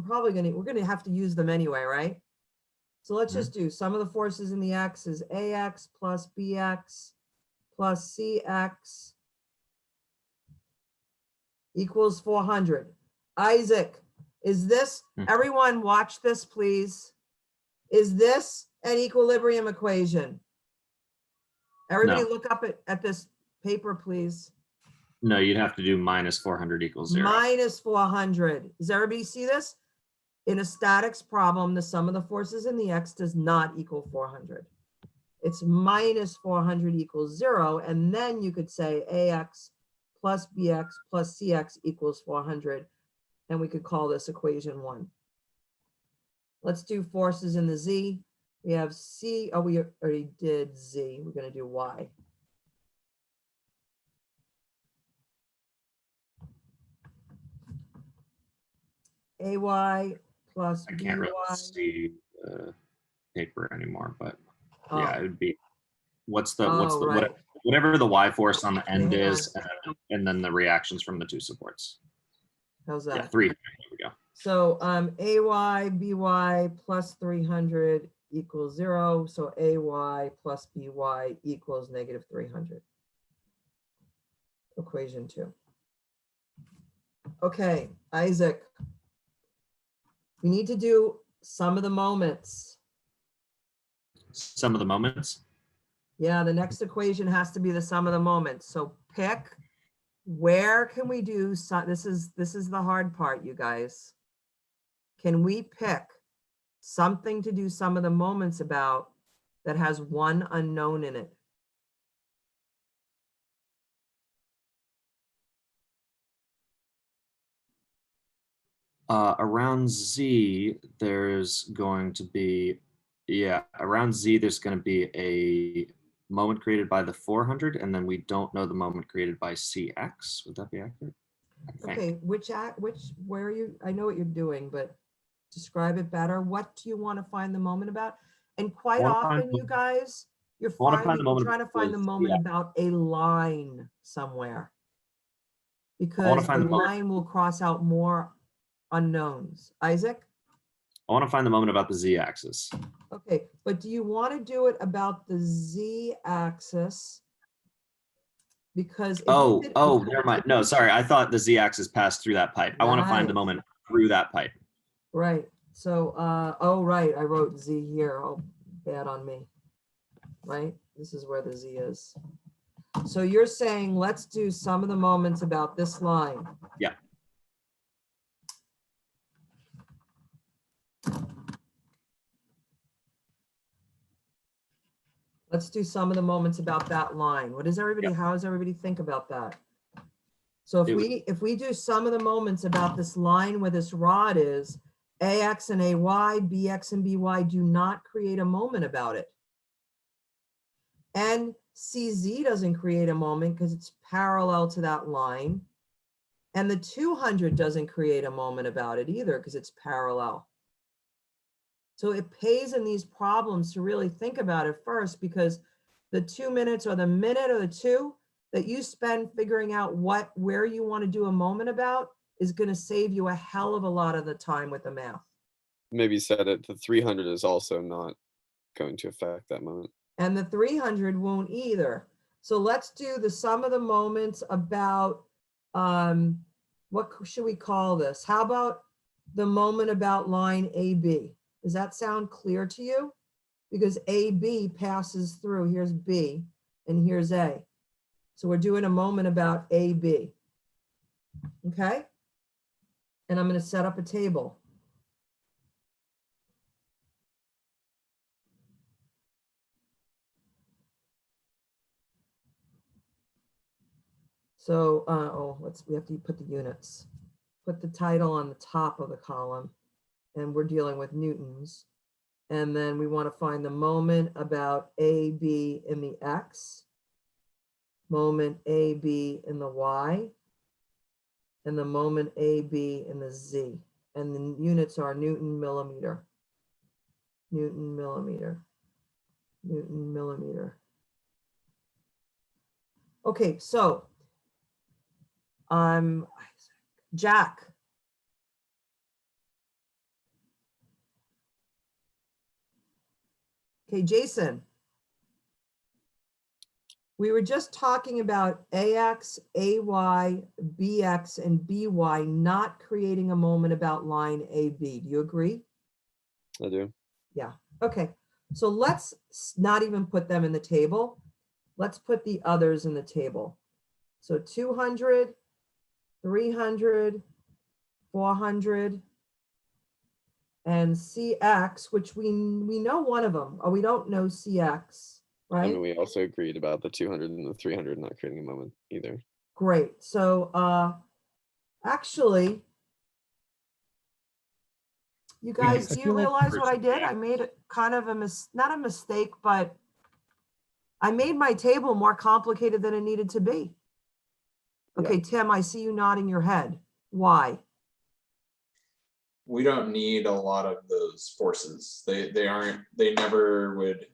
gonna have to use them anyway, right? So let's just do sum of the forces in the X is AX plus BX plus CX equals 400. Isaac, is this, everyone watch this, please. Is this an equilibrium equation? Everybody
No.
look up at this paper, please.
No, you'd have to do minus 400 equals 0.
Minus 400. Does everybody see this? In a statics problem, the sum of the forces in the X does not equal 400. It's minus 400 equals 0. And then you could say AX plus BX plus CX equals 400. And we could call this equation 1. Let's do forces in the Z. We have C. Oh, we already did Z. We're going to do Y. AY plus
I can't really
BY.
see the paper anymore, but
Oh.
yeah, it would be what's
Oh,
the
right.
whatever the Y force on the end
hang on.
is, and then the reactions from the 2 supports.
How's that?
Yeah, 3. There we go.
So AY, BY plus 300 equals 0. So AY plus BY equals negative 300. Equation 2. Okay, Isaac. We need to do sum of the moments.
Some of the moments.
Yeah, the next equation has to be the sum of the moments. So pick, where can we do, this is the hard part, you guys. Can we pick something to do sum of the moments about that has one unknown in it?
Around Z, there's going to be, around Z, there's going to be a moment created by the 400, and then we don't know the moment created by CX. Would that be accurate? I think.
Okay, where are you, I know what you're doing, but describe it better. What do you want to find the moment about? And quite
wanna find
often, you guys, you're
wanna find the
you're
moment
trying to
about
find the
this,
moment
yeah.
about a line somewhere.
wanna
Because
find
the
the moment-
line will cross out more unknowns. Isaac?
I want to find the moment about the Z-axis.
Okay, but do you want to do it about the Z-axis? Because if you did-
Never mind. No, sorry. I thought the Z-axis passed through that pipe. I want to find the
Nice.
moment through that pipe.
Right, so, oh, right, I wrote Z here, oh, bad on me. Right, this is where the Z is. So you're saying, let's do some of the moments about this line.
Yeah.
Let's do some of the moments about that line. What does everybody, how does everybody think about that? So if we do some of the moments about this line where this rod is, AX and AY, BX and BY do not create a moment about it. And CZ doesn't create a moment because it's parallel to that line. And the 200 doesn't create a moment about it either because it's parallel. So it pays in these problems to really think about it first, because the 2 minutes or the minute or the two that you spend figuring out where you want to do a moment about is going to save you a hell of a lot of the time with the math.
Maybe said it, the 300 is also not going to affect that moment.
And the 300 won't either. So let's do the sum of the moments about, what should we call this? How about the moment about line AB? Does that sound clear to you? Because AB passes through, here's B and here's A. So we're doing a moment about AB. Okay? And I'm going to set up a table. So, we have to put the units. Put the title on the top of the column, and we're dealing with newtons. And then we want to find the moment about AB in the X, moment AB in the Y, and the moment AB in the Z. And the units are Newton millimeter, Newton millimeter, Newton millimeter. Okay, so Jack. Okay, Jason. We were just talking about AX, AY, BX, and BY not creating a moment about line AB. Do you agree?
I do.
Yeah, okay. So let's not even put them in the table. Let's put the others in the table. So 200, 300, 400, and CX, which we know one of them. Oh, we don't know CX, right?
And we also agreed about the 200 and the 300 not creating a moment either.
Great. So actually, you guys, do you realize what I did? I made it kind of not a mistake, but I made my table more complicated than it needed to be. Okay, Tim, I see you nodding your head. Why?
We don't need a lot of those forces. They never would,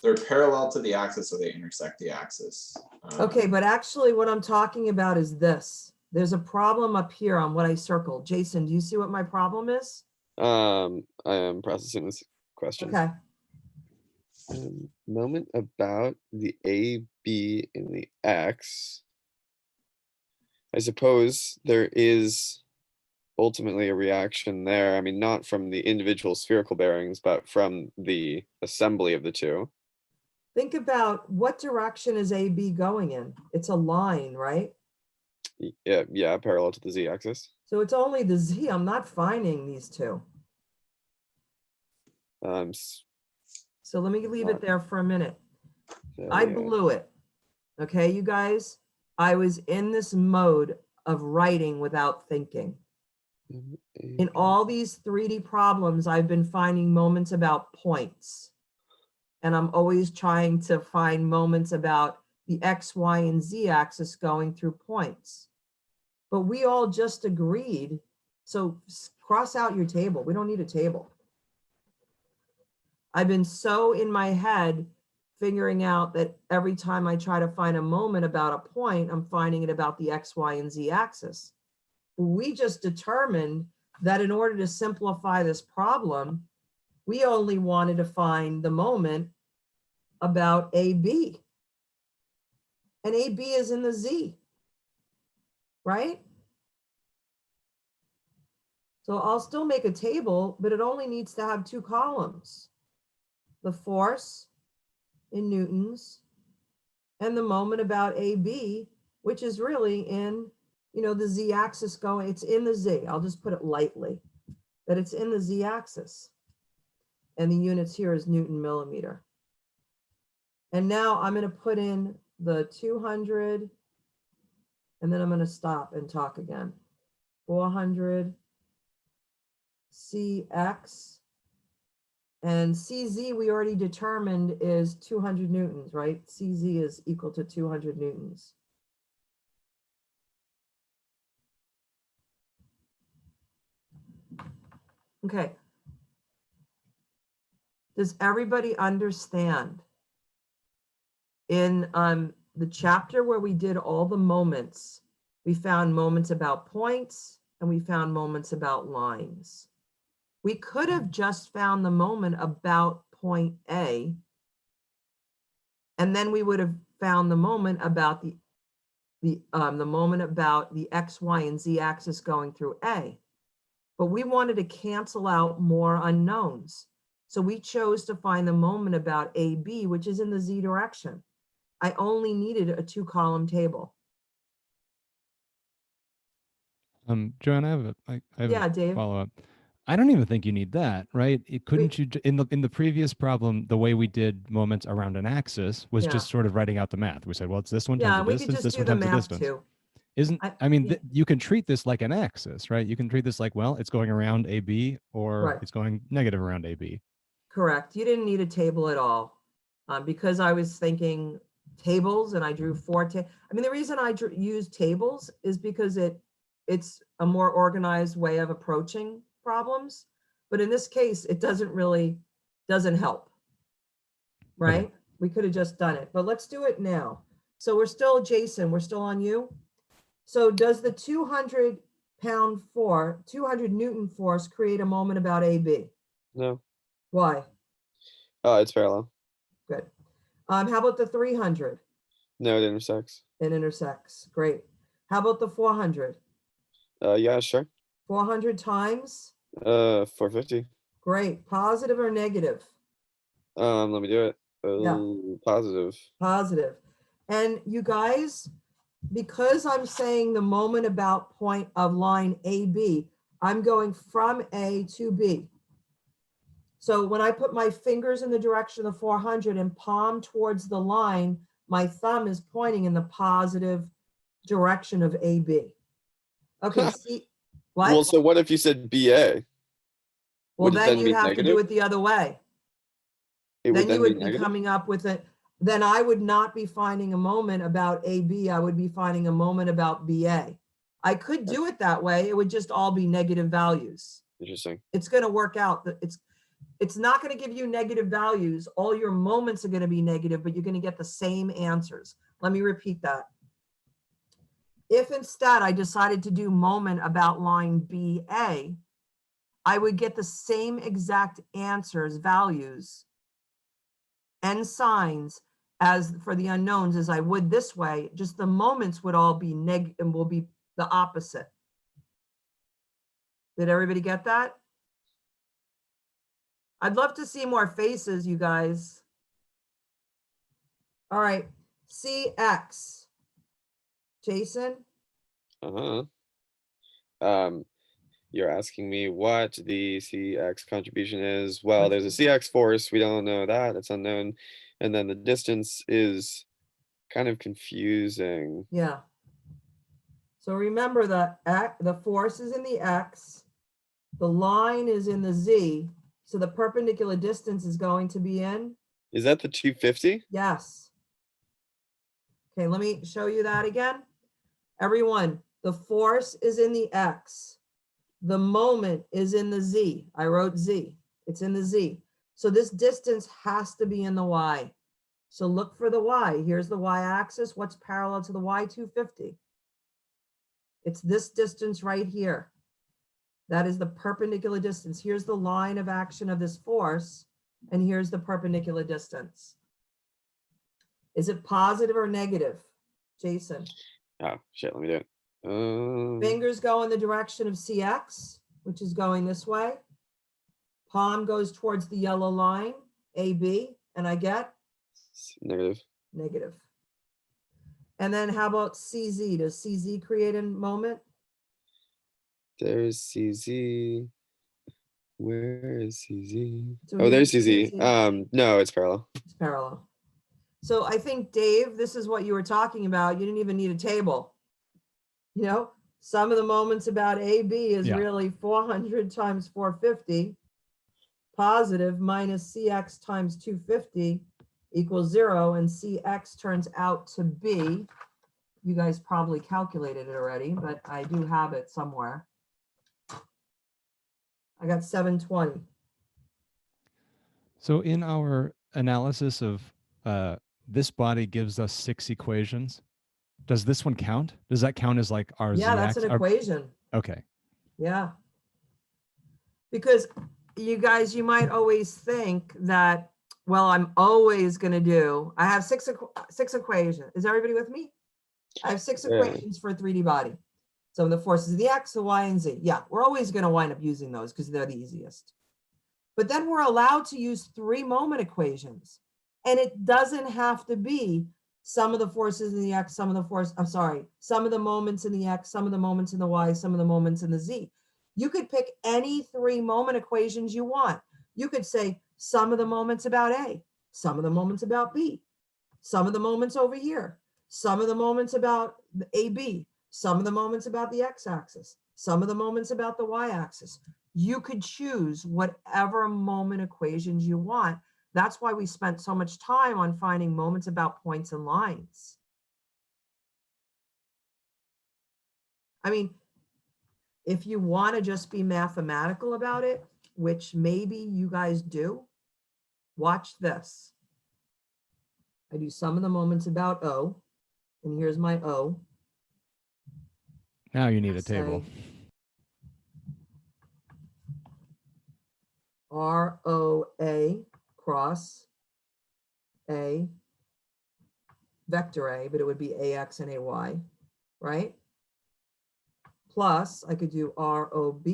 they're parallel to the axis, so they intersect the axis.
Okay, but actually what I'm talking about is this. There's a problem up here on what I circled. Jason, do you see what my problem is?
I am processing this question.
Okay.
Moment about the A, B, and the X. I suppose there is ultimately a reaction there. I mean, not from the individual spherical bearings, but from the assembly of the two.
Think about what direction is AB going in? It's a line, right?
Yeah, parallel to the Z-axis.
So it's only the Z. I'm not finding these two. So let me leave it there for a minute. I blew it. Okay, you guys, I was in this mode of writing without thinking. In all these 3D problems, I've been finding moments about points. And I'm always trying to find moments about the X, Y, and Z axis going through points. But we all just agreed. So cross out your table. We don't need a table. I've been so in my head figuring out that every time I try to find a moment about a point, I'm finding it about the X, Y, and Z axis. We just determined that in order to simplify this problem, we only wanted to find the moment about AB. And AB is in the Z, right? So I'll still make a table, but it only needs to have 2 columns. The force in newtons and the moment about AB, which is really in, you know, the Z axis going, it's in the Z. I'll just put it lightly, that it's in the Z axis. And the units here is Newton millimeter. And now I'm going to put in the 200, and then I'm going to stop and talk again. 400 CX, and CZ we already determined is 200 newtons, right? CZ is equal to 200 newtons. Okay. Does everybody understand? In the chapter where we did all the moments, we found moments about points and we found moments about lines. We could have just found the moment about point A, and then we would have found the moment about the moment about the X, Y, and Z axis going through A. But we wanted to cancel out more unknowns. So we chose to find the moment about AB, which is in the Z direction. I only needed a 2-column table.
Joanne, I have
Yeah,
a
Dave.
follow-up. I don't even think you need that, right? It couldn't you in the previous problem, the way we did moments around an axis was
Yeah.
just sort of writing out the math. We said, well, it's this one
Yeah,
times the
we could
distance,
just
this
do
one
the
times the
math
distance.
too.
Isn't
Yeah.
you can treat this like an axis, right? You can treat this like, well, it's going around AB or
Right.
it's going negative around AB.
Correct. You didn't need a table at all. Because I was thinking tables and I drew 4 I mean, the reason I use tables is because it's a more organized way of approaching problems. But in this case, it doesn't help. Right?
Okay.
We could have just done it, but let's do it now. So we're still, Jason, we're still on you. So does the 200 Newton force create a moment about AB?
No.
Why?
It's parallel.
Good. How about the 300?
No, it intersects.
It intersects. Great. How about the 400?
Yeah, sure.
400 times?
450.
Great. Positive or negative?
Let me do it.
Yeah.
Positive.
Positive. And you guys, because I'm saying the moment about point of line AB, I'm going from A to B. So when I put my fingers in the direction of 400 and palm towards the line, my thumb is pointing in the positive direction of AB. Okay, see, what?
Well, so what if you said BA?
Well,
Would it
then
then
you'd
be
have to do
negative?
it the other way.
It
Then
would
you
then
would
be
be
negative?
coming up with it. Then I would not be finding a moment about AB. I would be finding a moment about BA. I could do it that way. It would just all be negative values.
Interesting.
It's going to work out that it's not going to give you negative values. All your moments are going to be negative, but you're going to get the same answers. Let me repeat that. If instead I decided to do moment about line BA, I would get the same exact answers, values, and signs as for the unknowns as I would this way. Just the moments would all be negative and will be the opposite. Did everybody get that? I'd love to see more faces, you guys. All right, CX. Jason?
You're asking me what the CX contribution is. Well, there's a CX force. We don't know that. It's unknown. And then the distance is kind of confusing.
Yeah. So remember the force is in the X, the line is in the Z, so the perpendicular distance is going to be in,
Is that the 250?
yes. Okay, let me show you that again. Everyone, the force is in the X. The moment is in the Z. I wrote Z. It's in the Z. So this distance has to be in the Y. So look for the Y. Here's the Y axis. What's parallel to the Y 250? It's this distance right here. That is the perpendicular distance. Here's the line of action of this force, and here's the perpendicular distance. Is it positive or negative, Jason?
Oh shit, let me do it.
Fingers go in the direction of CX, which is going this way. Palm goes towards the yellow line, AB, and I get
Negative.
negative. And then how about CZ? Does CZ create a moment?
There's CZ. Where is CZ?
So
Oh, there's
here's
CZ. No, it's parallel.
It's parallel. So I think, Dave, this is what you were talking about. You didn't even need a table. You know, some of the moments about AB is
Yeah.
really 400 times 450 positive minus CX times 250 equals 0, and CX turns out to be, you guys probably calculated it already, but I do have it somewhere. I got 720.
So in our analysis of this body gives us 6 equations. Does this one count? Does that count as like our
Yeah, that's
z-axis?
an equation.
Okay.
Yeah. Because you guys, you might always think that, well, I'm always going to do, I have six equations. Is everybody with me? I have 6
Yeah.
equations for a 3D body. So the forces of the X, the Y, and Z. Yeah, we're always going to wind up using those because they're the easiest. But then we're allowed to use 3 moment equations. And it doesn't have to be some of the forces in the X, some of the some of the moments in the X, some of the moments in the Y, some of the moments in the Z. You could pick any 3 moment equations you want. You could say some of the moments about A, some of the moments about B, some of the moments over here, some of the moments about the AB, some of the moments about the X axis, some of the moments about the Y axis. You could choose whatever moment equations you want. That's why we spent so much time on finding moments about points and lines. I mean, if you want to just be mathematical about it, which maybe you guys do, watch this. I do some of the moments about O, and here's my O.
Now you need a
Say
table.
ROA cross A, vector A, but it would be AX and AY, right? Plus, I could do ROB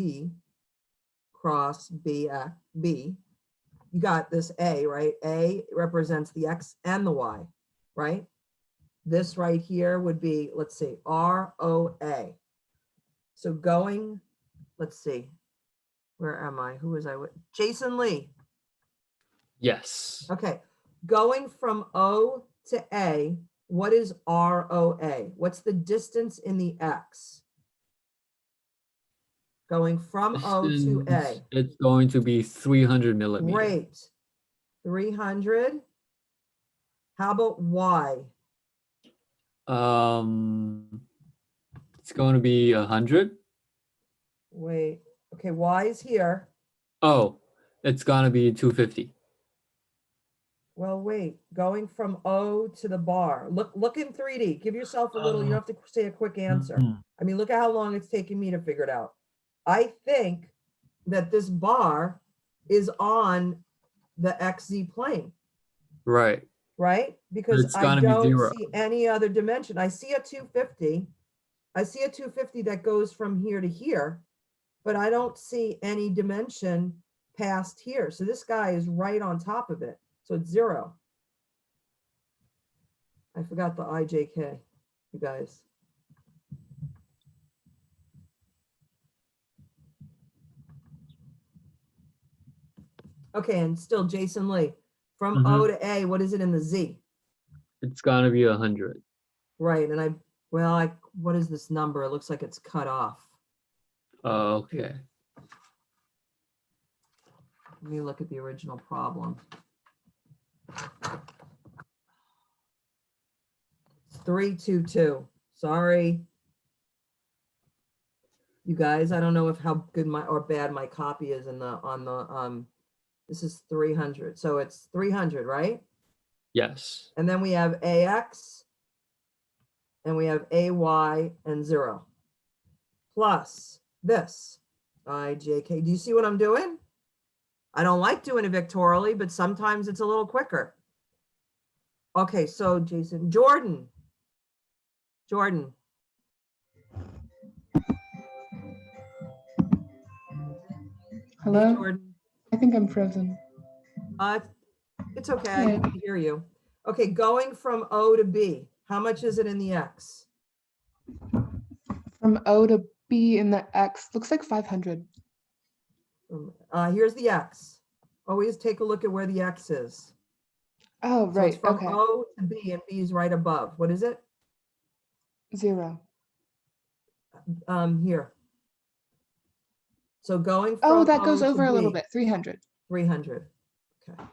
cross B. You got this A, right? A represents the X and the Y, right? This right here would be, let's see, ROA. So going, let's see, where am I? Who was I with? Jason Lee.
Yes.
Okay, going from O to A, what is ROA? What's the distance in the X? Going from O to A.
It's going to be 300 millimeters.
Great. 300. How about Y?
It's going to be 100.
Wait, okay, Y is here.
Oh, it's going to be 250.
Well, wait, going from O to the bar. Look in 3D. Give yourself a little, you don't have to say a quick answer. I mean, look at how long it's taking me to figure it out. I think that this bar is on the XZ plane,
Right.
right? Because
it's
I
gonna be
don't
0.
see any other dimension. I see a 250. I see a 250 that goes from here to here, but I don't see any dimension past here. So this guy is right on top of it. So it's 0. I forgot the IJK, you guys. Okay, and still Jason Lee. From O to A, what is it in the Z?
It's going to be 100.
Right, and Well, what is this number? It looks like it's cut off.
Oh, okay.
Let me look at the original problem. 322. Sorry. You guys, I don't know if how good or bad my copy is on the this is 300. So it's 300, right?
Yes.
And then we have AX and we have AY and 0 plus this IJK. Do you see what I'm doing? I don't like doing it vectorially, but sometimes it's a little quicker. Okay, so Jason, Jordan.
Hello?
Hey, Jordan.
I think I'm frozen.
It's okay, I
Yeah.
can hear you. Okay, going from O to B, how much is it in the X?
From O to B in the X, looks like 500.
Here's the X. Always take a look at where the X is.
Oh,
So it's
right,
from
okay.
O to B and B is right above. What is it?
0.
Here. So going from
Oh, that
O
goes
to
over a little
B,
bit, 300.
300. Okay.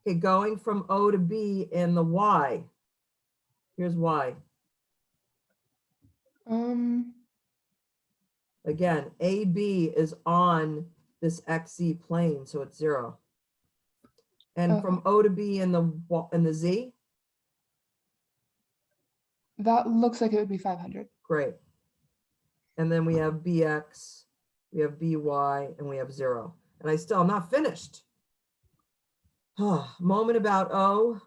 Okay, going from O to B and the Y. Here's Y. Again, AB is on this XZ plane, so it's 0. And from
Okay.
O to B and the Z,
That looks like it would be 500.
great. And then we have BX, we have BY, and we have 0. And I'm not finished. Moment about O.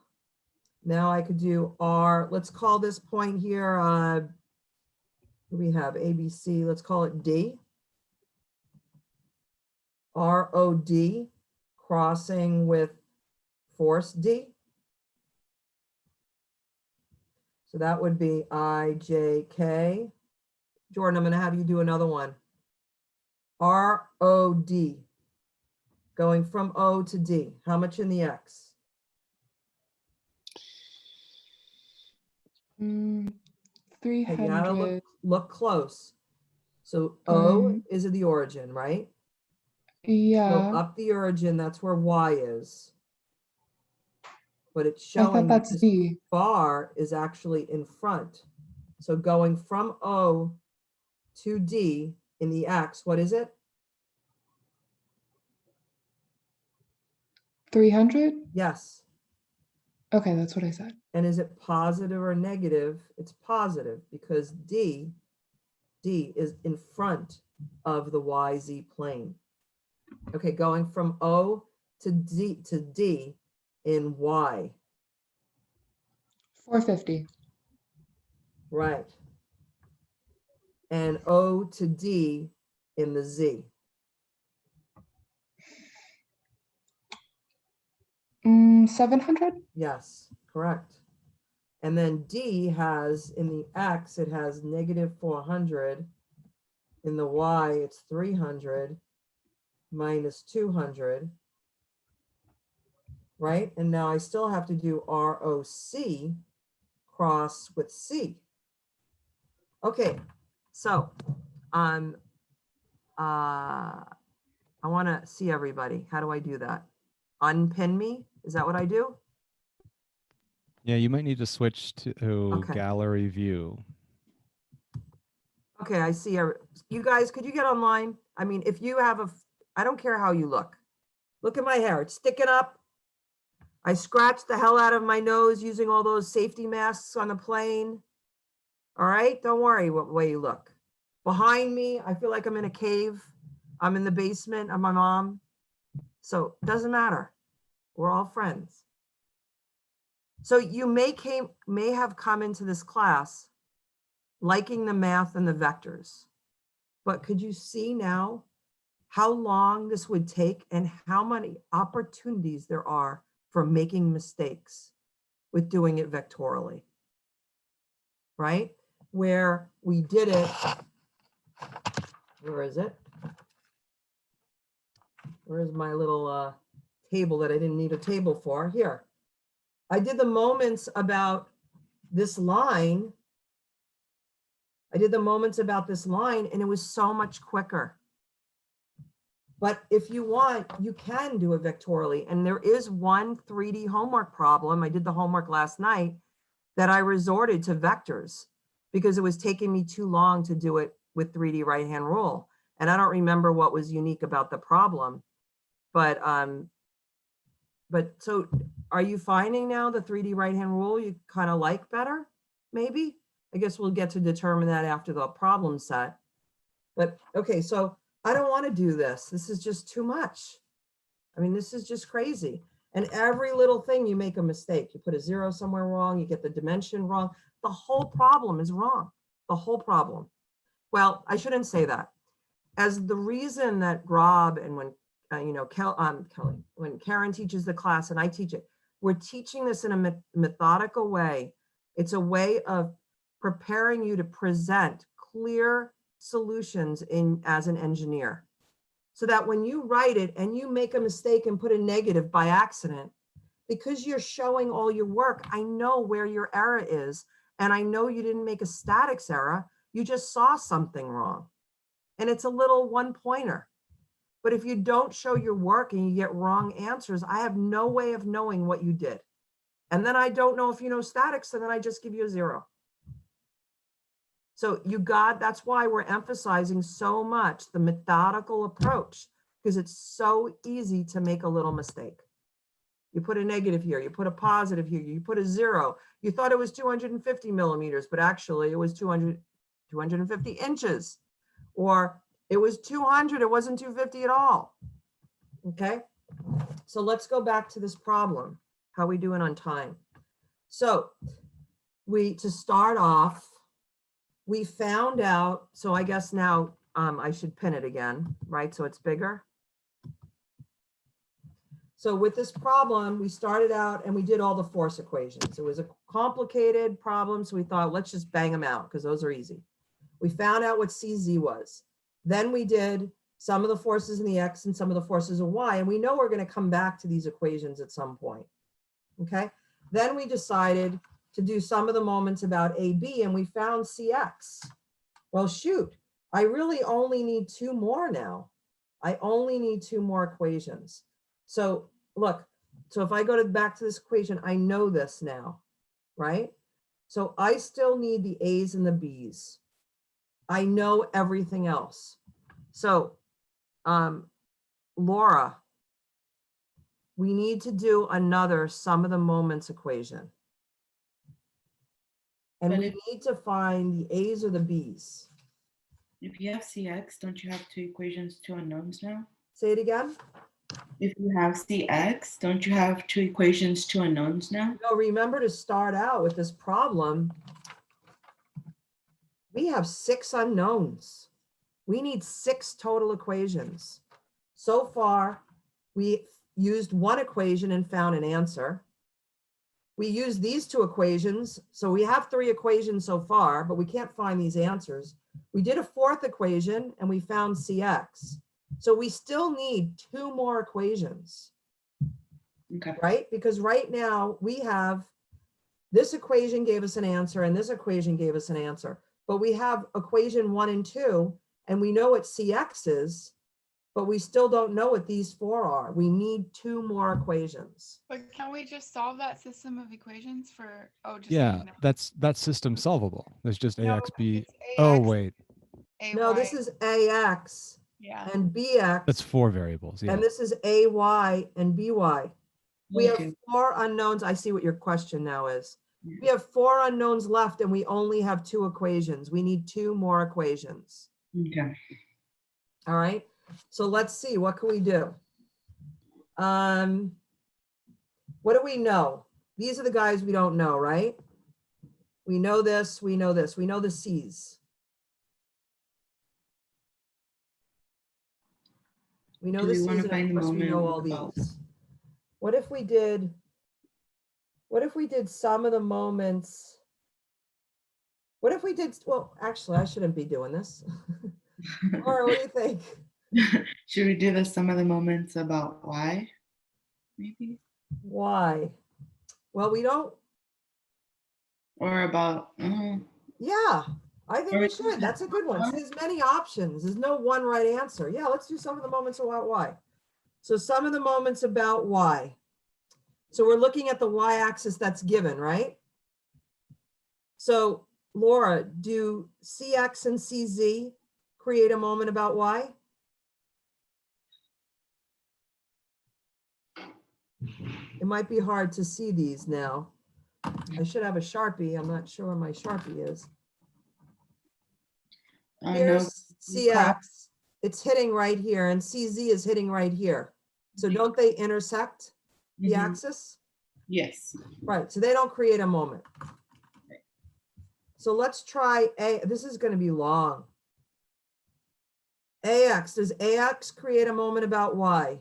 Now I could do R. Let's call this point here, we have ABC, let's call it D. ROD, crossing with force D. So that would be IJK. Jordan, I'm going to have you do another one. ROD, going from O to D. How much in the X?
300.
Okay, you gotta look close. So O is the origin, right?
Yeah.
So up the origin, that's where Y is. But it's
I thought
showing that
that's
this
D.
bar is actually in front. So going from O to D in the X, what is it?
300?
Yes.
Okay, that's what I said.
And is it positive or negative? It's positive because D is in front of the YZ plane. Okay, going from O to D in Y.
450.
Right. And O to D in the Z.
700?
Yes, correct. And then D has in the X, it has negative 400. In the Y, it's 300 minus 200. Right? And now I still have to do ROC cross with C. Okay, so I want to see everybody. How do I do that? Unpin me? Is that what I do?
Yeah, you might need to switch to
Okay.
gallery view.
Okay, I see. You guys, could you get online? I mean, if you have I don't care how you look. Look at my hair. It's sticking up. I scratched the hell out of my nose using all those safety masks on the plane. All right, don't worry what way you look. Behind me, I feel like I'm in a cave. I'm in the basement of my mom. So it doesn't matter. We're all friends. So you may have come into this class liking the math and the vectors, but could you see now how long this would take and how many opportunities there are for making mistakes with doing it vectorially, right? Where we did it, where is it? Where's my little table that I didn't need a table for? Here. I did the moments about this line I did the moments about this line and it was so much quicker. But if you want, you can do it vectorially. And there is one 3D homework problem. I did the homework last night that I resorted to vectors because it was taking me too long to do it with 3D right-hand rule. And I don't remember what was unique about the problem. But so are you finding now the 3D right-hand rule you kind of like better? Maybe? I guess we'll get to determine that after the problem set. But okay, so I don't want to do this. This is just too much. I mean, this is just crazy. And every little thing you make a mistake. You put a 0 somewhere wrong, you get the dimension wrong. The whole problem is wrong. The whole problem. Well, I shouldn't say that. As the reason that Rob and when Kelly, when Karen teaches the class and I teach it, we're teaching this in a methodical way. It's a way of preparing you to present clear solutions as an engineer. So that when you write it and you make a mistake and put a negative by accident, because you're showing all your work, I know where your error is. And I know you didn't make a statics error. You just saw something wrong. And it's a little one-pointer. But if you don't show your work and you get wrong answers, I have no way of knowing what you did. And then I don't know if you know statics, and then I just give you a 0. So that's why we're emphasizing so much the methodical approach, because it's so easy to make a little mistake. You put a negative here, you put a positive here, you put a 0. You thought it was 250 millimeters, but actually it was 250 inches. Or it was 200, it wasn't 250 at all. Okay, so let's go back to this problem. How we doing on time? So to start off, we found out, so I guess now I should pin it again, right? So it's bigger. So with this problem, we started out and we did all the force equations. It was a complicated problem, so we thought, let's just bang them out because those are easy. We found out what CZ was. Then we did some of the forces in the X and some of the forces in Y, and we know we're going to come back to these equations at some point. Okay. Then we decided to do some of the moments about AB, and we found CX. Well, shoot, I really only need 2 more now. I only need 2 more equations. So look, so if I go back to this equation, I know this now, right? So I still need the A's and the B's. I know everything else. So Laura, we need to do another sum of the moments equation. And we need to find the A's or the B's.
If you have CX, don't you have 2 equations, 2 unknowns now?
Say it again.
If you have CX, don't you have 2 equations, 2 unknowns now?
No, remember to start out with this problem. We have 6 unknowns. We need 6 total equations. So far, we used 1 equation and found an answer. We used these 2 equations. So we have 3 equations so far, but we can't find these answers. We did a 4th equation and we found CX. So we still need 2 more equations.
Okay.
Right? Because right now we have this equation gave us an answer and this equation gave us an answer. But we have equation 1 and 2, and we know what CX is, but we still don't know what these 4 are. We need 2 more equations.
But can we just solve that system of equations for, just
Yeah,
kidding, no.
that's system solvable. There's just
No,
AX, B.
it's
Oh,
AX,
wait,
No, this is AX
Yeah.
and BX.
that's 4 variables. Yeah.
And this is AY and BY. We have
Okay.
4 unknowns. I see what your question now is. We have 4 unknowns left and we only have 2 equations. We need 2 more equations.
Okay.
All right. So let's see, what can we do? What do we know? These are the guys we don't know, right? We know this, we know this, we know the C's. We know
Do
the
we
C's
wanna
and
find
of
the
course we know
moment
all
about-
these. What if we did some of the moments? What if we did, well, actually, I shouldn't be doing this. Or what do you think?
Should we do the sum of the moments about why? Maybe?
Why? Well, we don't,
Or about,
yeah, I think we should. That's a good one. See, there's many options. There's no one right answer. Yeah, let's do some of the moments about why. So some of the moments about why. So we're looking at the y-axis that's given, right? So Laura, do CX and CZ create a moment about why? It might be hard to see these now. I should have a Sharpie. I'm not sure where my Sharpie is. Here's CX. It's hitting right here, and CZ is hitting right here. So don't they intersect the axis?
Yes.
Right, so they don't create a moment. So let's try A. This is going to be long. AX, does AX create a moment about Y?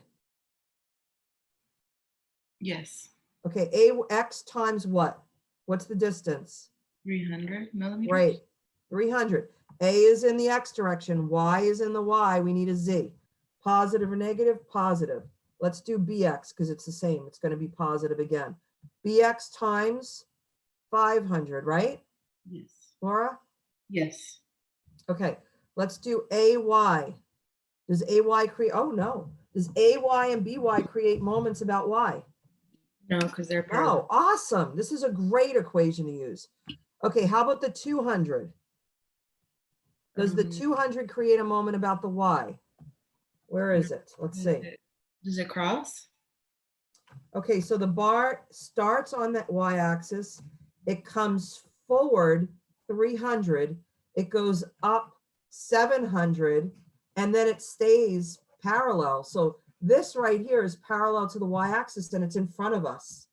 Yes.
Okay, AX times what? What's the distance?
300 millimeters.
Right, 300. A is in the X direction, Y is in the Y, we need a Z. Positive or negative? Positive. Let's do BX because it's the same. It's going to be positive again. BX times 500, right?
Yes.
Laura?
Yes.
Okay, let's do AY. Does AY create, oh no. Does AY and BY create moments about Y?
No, because they're
Oh,
parallel.
awesome. This is a great equation to use. Okay, how about the 200? Does the 200 create a moment about the Y? Where is it? Let's see.
Does it cross?
Okay, so the bar starts on that y-axis. It comes forward 300. It goes up 700, and then it stays parallel. So this right here is parallel to the y-axis, and it's in front of us.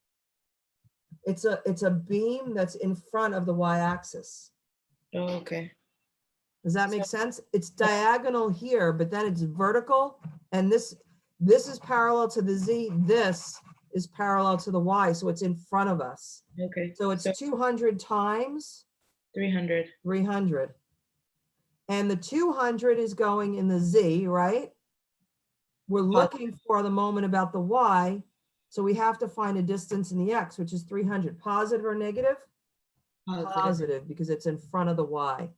It's a beam that's in front of the y-axis.
Oh, okay.
Does that make sense? It's diagonal here, but then it's vertical, and this is parallel to the Z. This is parallel to the Y, so it's in front of us.
Okay.
So it's 200 times
300.
300. And the 200 is going in the Z, right? We're looking for the moment about the Y, so we have to find a distance in the X, which is 300. Positive or negative? Positive, because it's in front of the Y.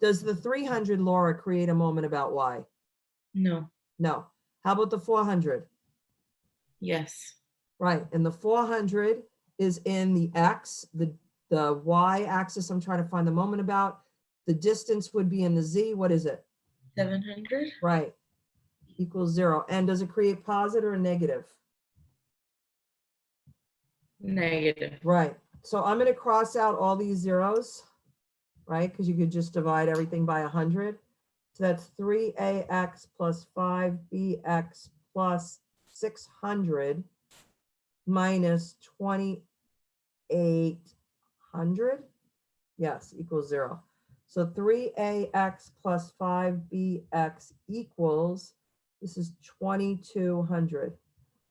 Does the 300, Laura, create a moment about Y?
No.
No. How about the 400?
Yes.
Right, and the 400 is in the X, the Y axis I'm trying to find the moment about. The distance would be in the Z, what is it?
700.
Right, equals 0. And does it create positive or negative?
Negative.
Right, so I'm gonna cross out all these zeros, right? Because you could just divide everything by 100. So that's 3AX plus 5BX plus 600 minus 2800. Yes, equals 0. So 3AX plus 5BX equals, this is 2200.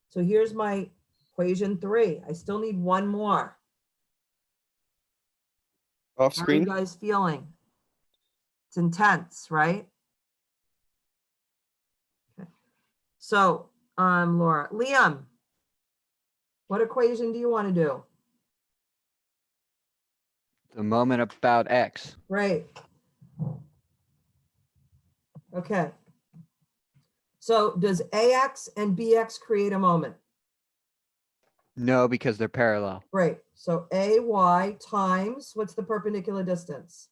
So here's my equation 3. I still need one more.
Off
How are you
screen.
guys feeling? It's intense, right? Okay. So, Laura, Liam, what equation do you want to do?
The moment about X.
Right. Okay. So does AX and BX create a moment?
No, because they're parallel.
Great. So AY times, what's the perpendicular distance?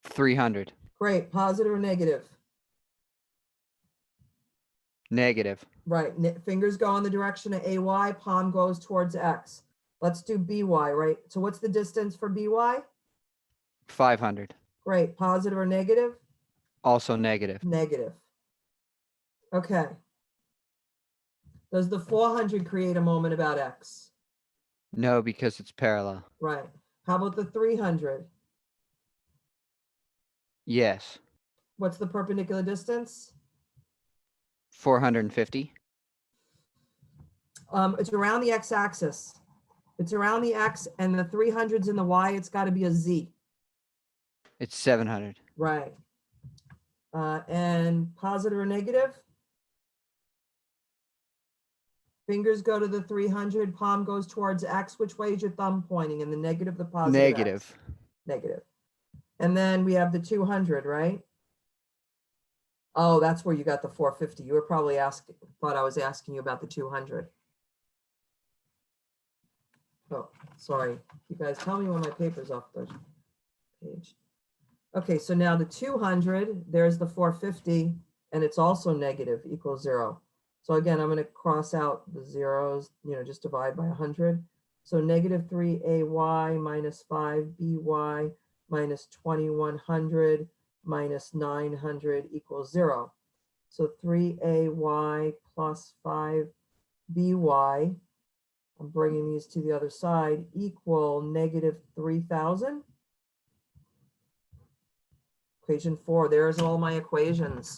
300.
Great. Positive or negative?
Negative.
Right. Fingers go in the direction of AY, palm goes towards X. Let's do BY, right? So what's the distance for BY?
500.
Great. Positive or negative?
Also negative.
Negative. Okay. Does the 400 create a moment about X?
No, because it's parallel.
Right. How about the 300?
Yes.
What's the perpendicular distance?
450.
It's around the x-axis. It's around the x, and the 300's in the y. It's got to be a z.
It's 700.
Right. And positive or negative? Fingers go to the 300, palm goes towards x. Which way is your thumb pointing? In the negative, the positive?
Negative.
X? Negative. And then we have the 200, right? Oh, that's where you got the 450. You were probably asking, thought I was asking you about the 200. Oh, sorry. You guys tell me when my paper's off the page. Okay, so now the 200, there's the 450, and it's also negative, equals 0. So again, I'm going to cross out the zeros, just divide by 100. So negative 3ay minus 5by minus 2100 minus 900 equals 0. So 3ay plus 5by, I'm bringing these to the other side, equal negative 3000. Equation 4, there's all my equations.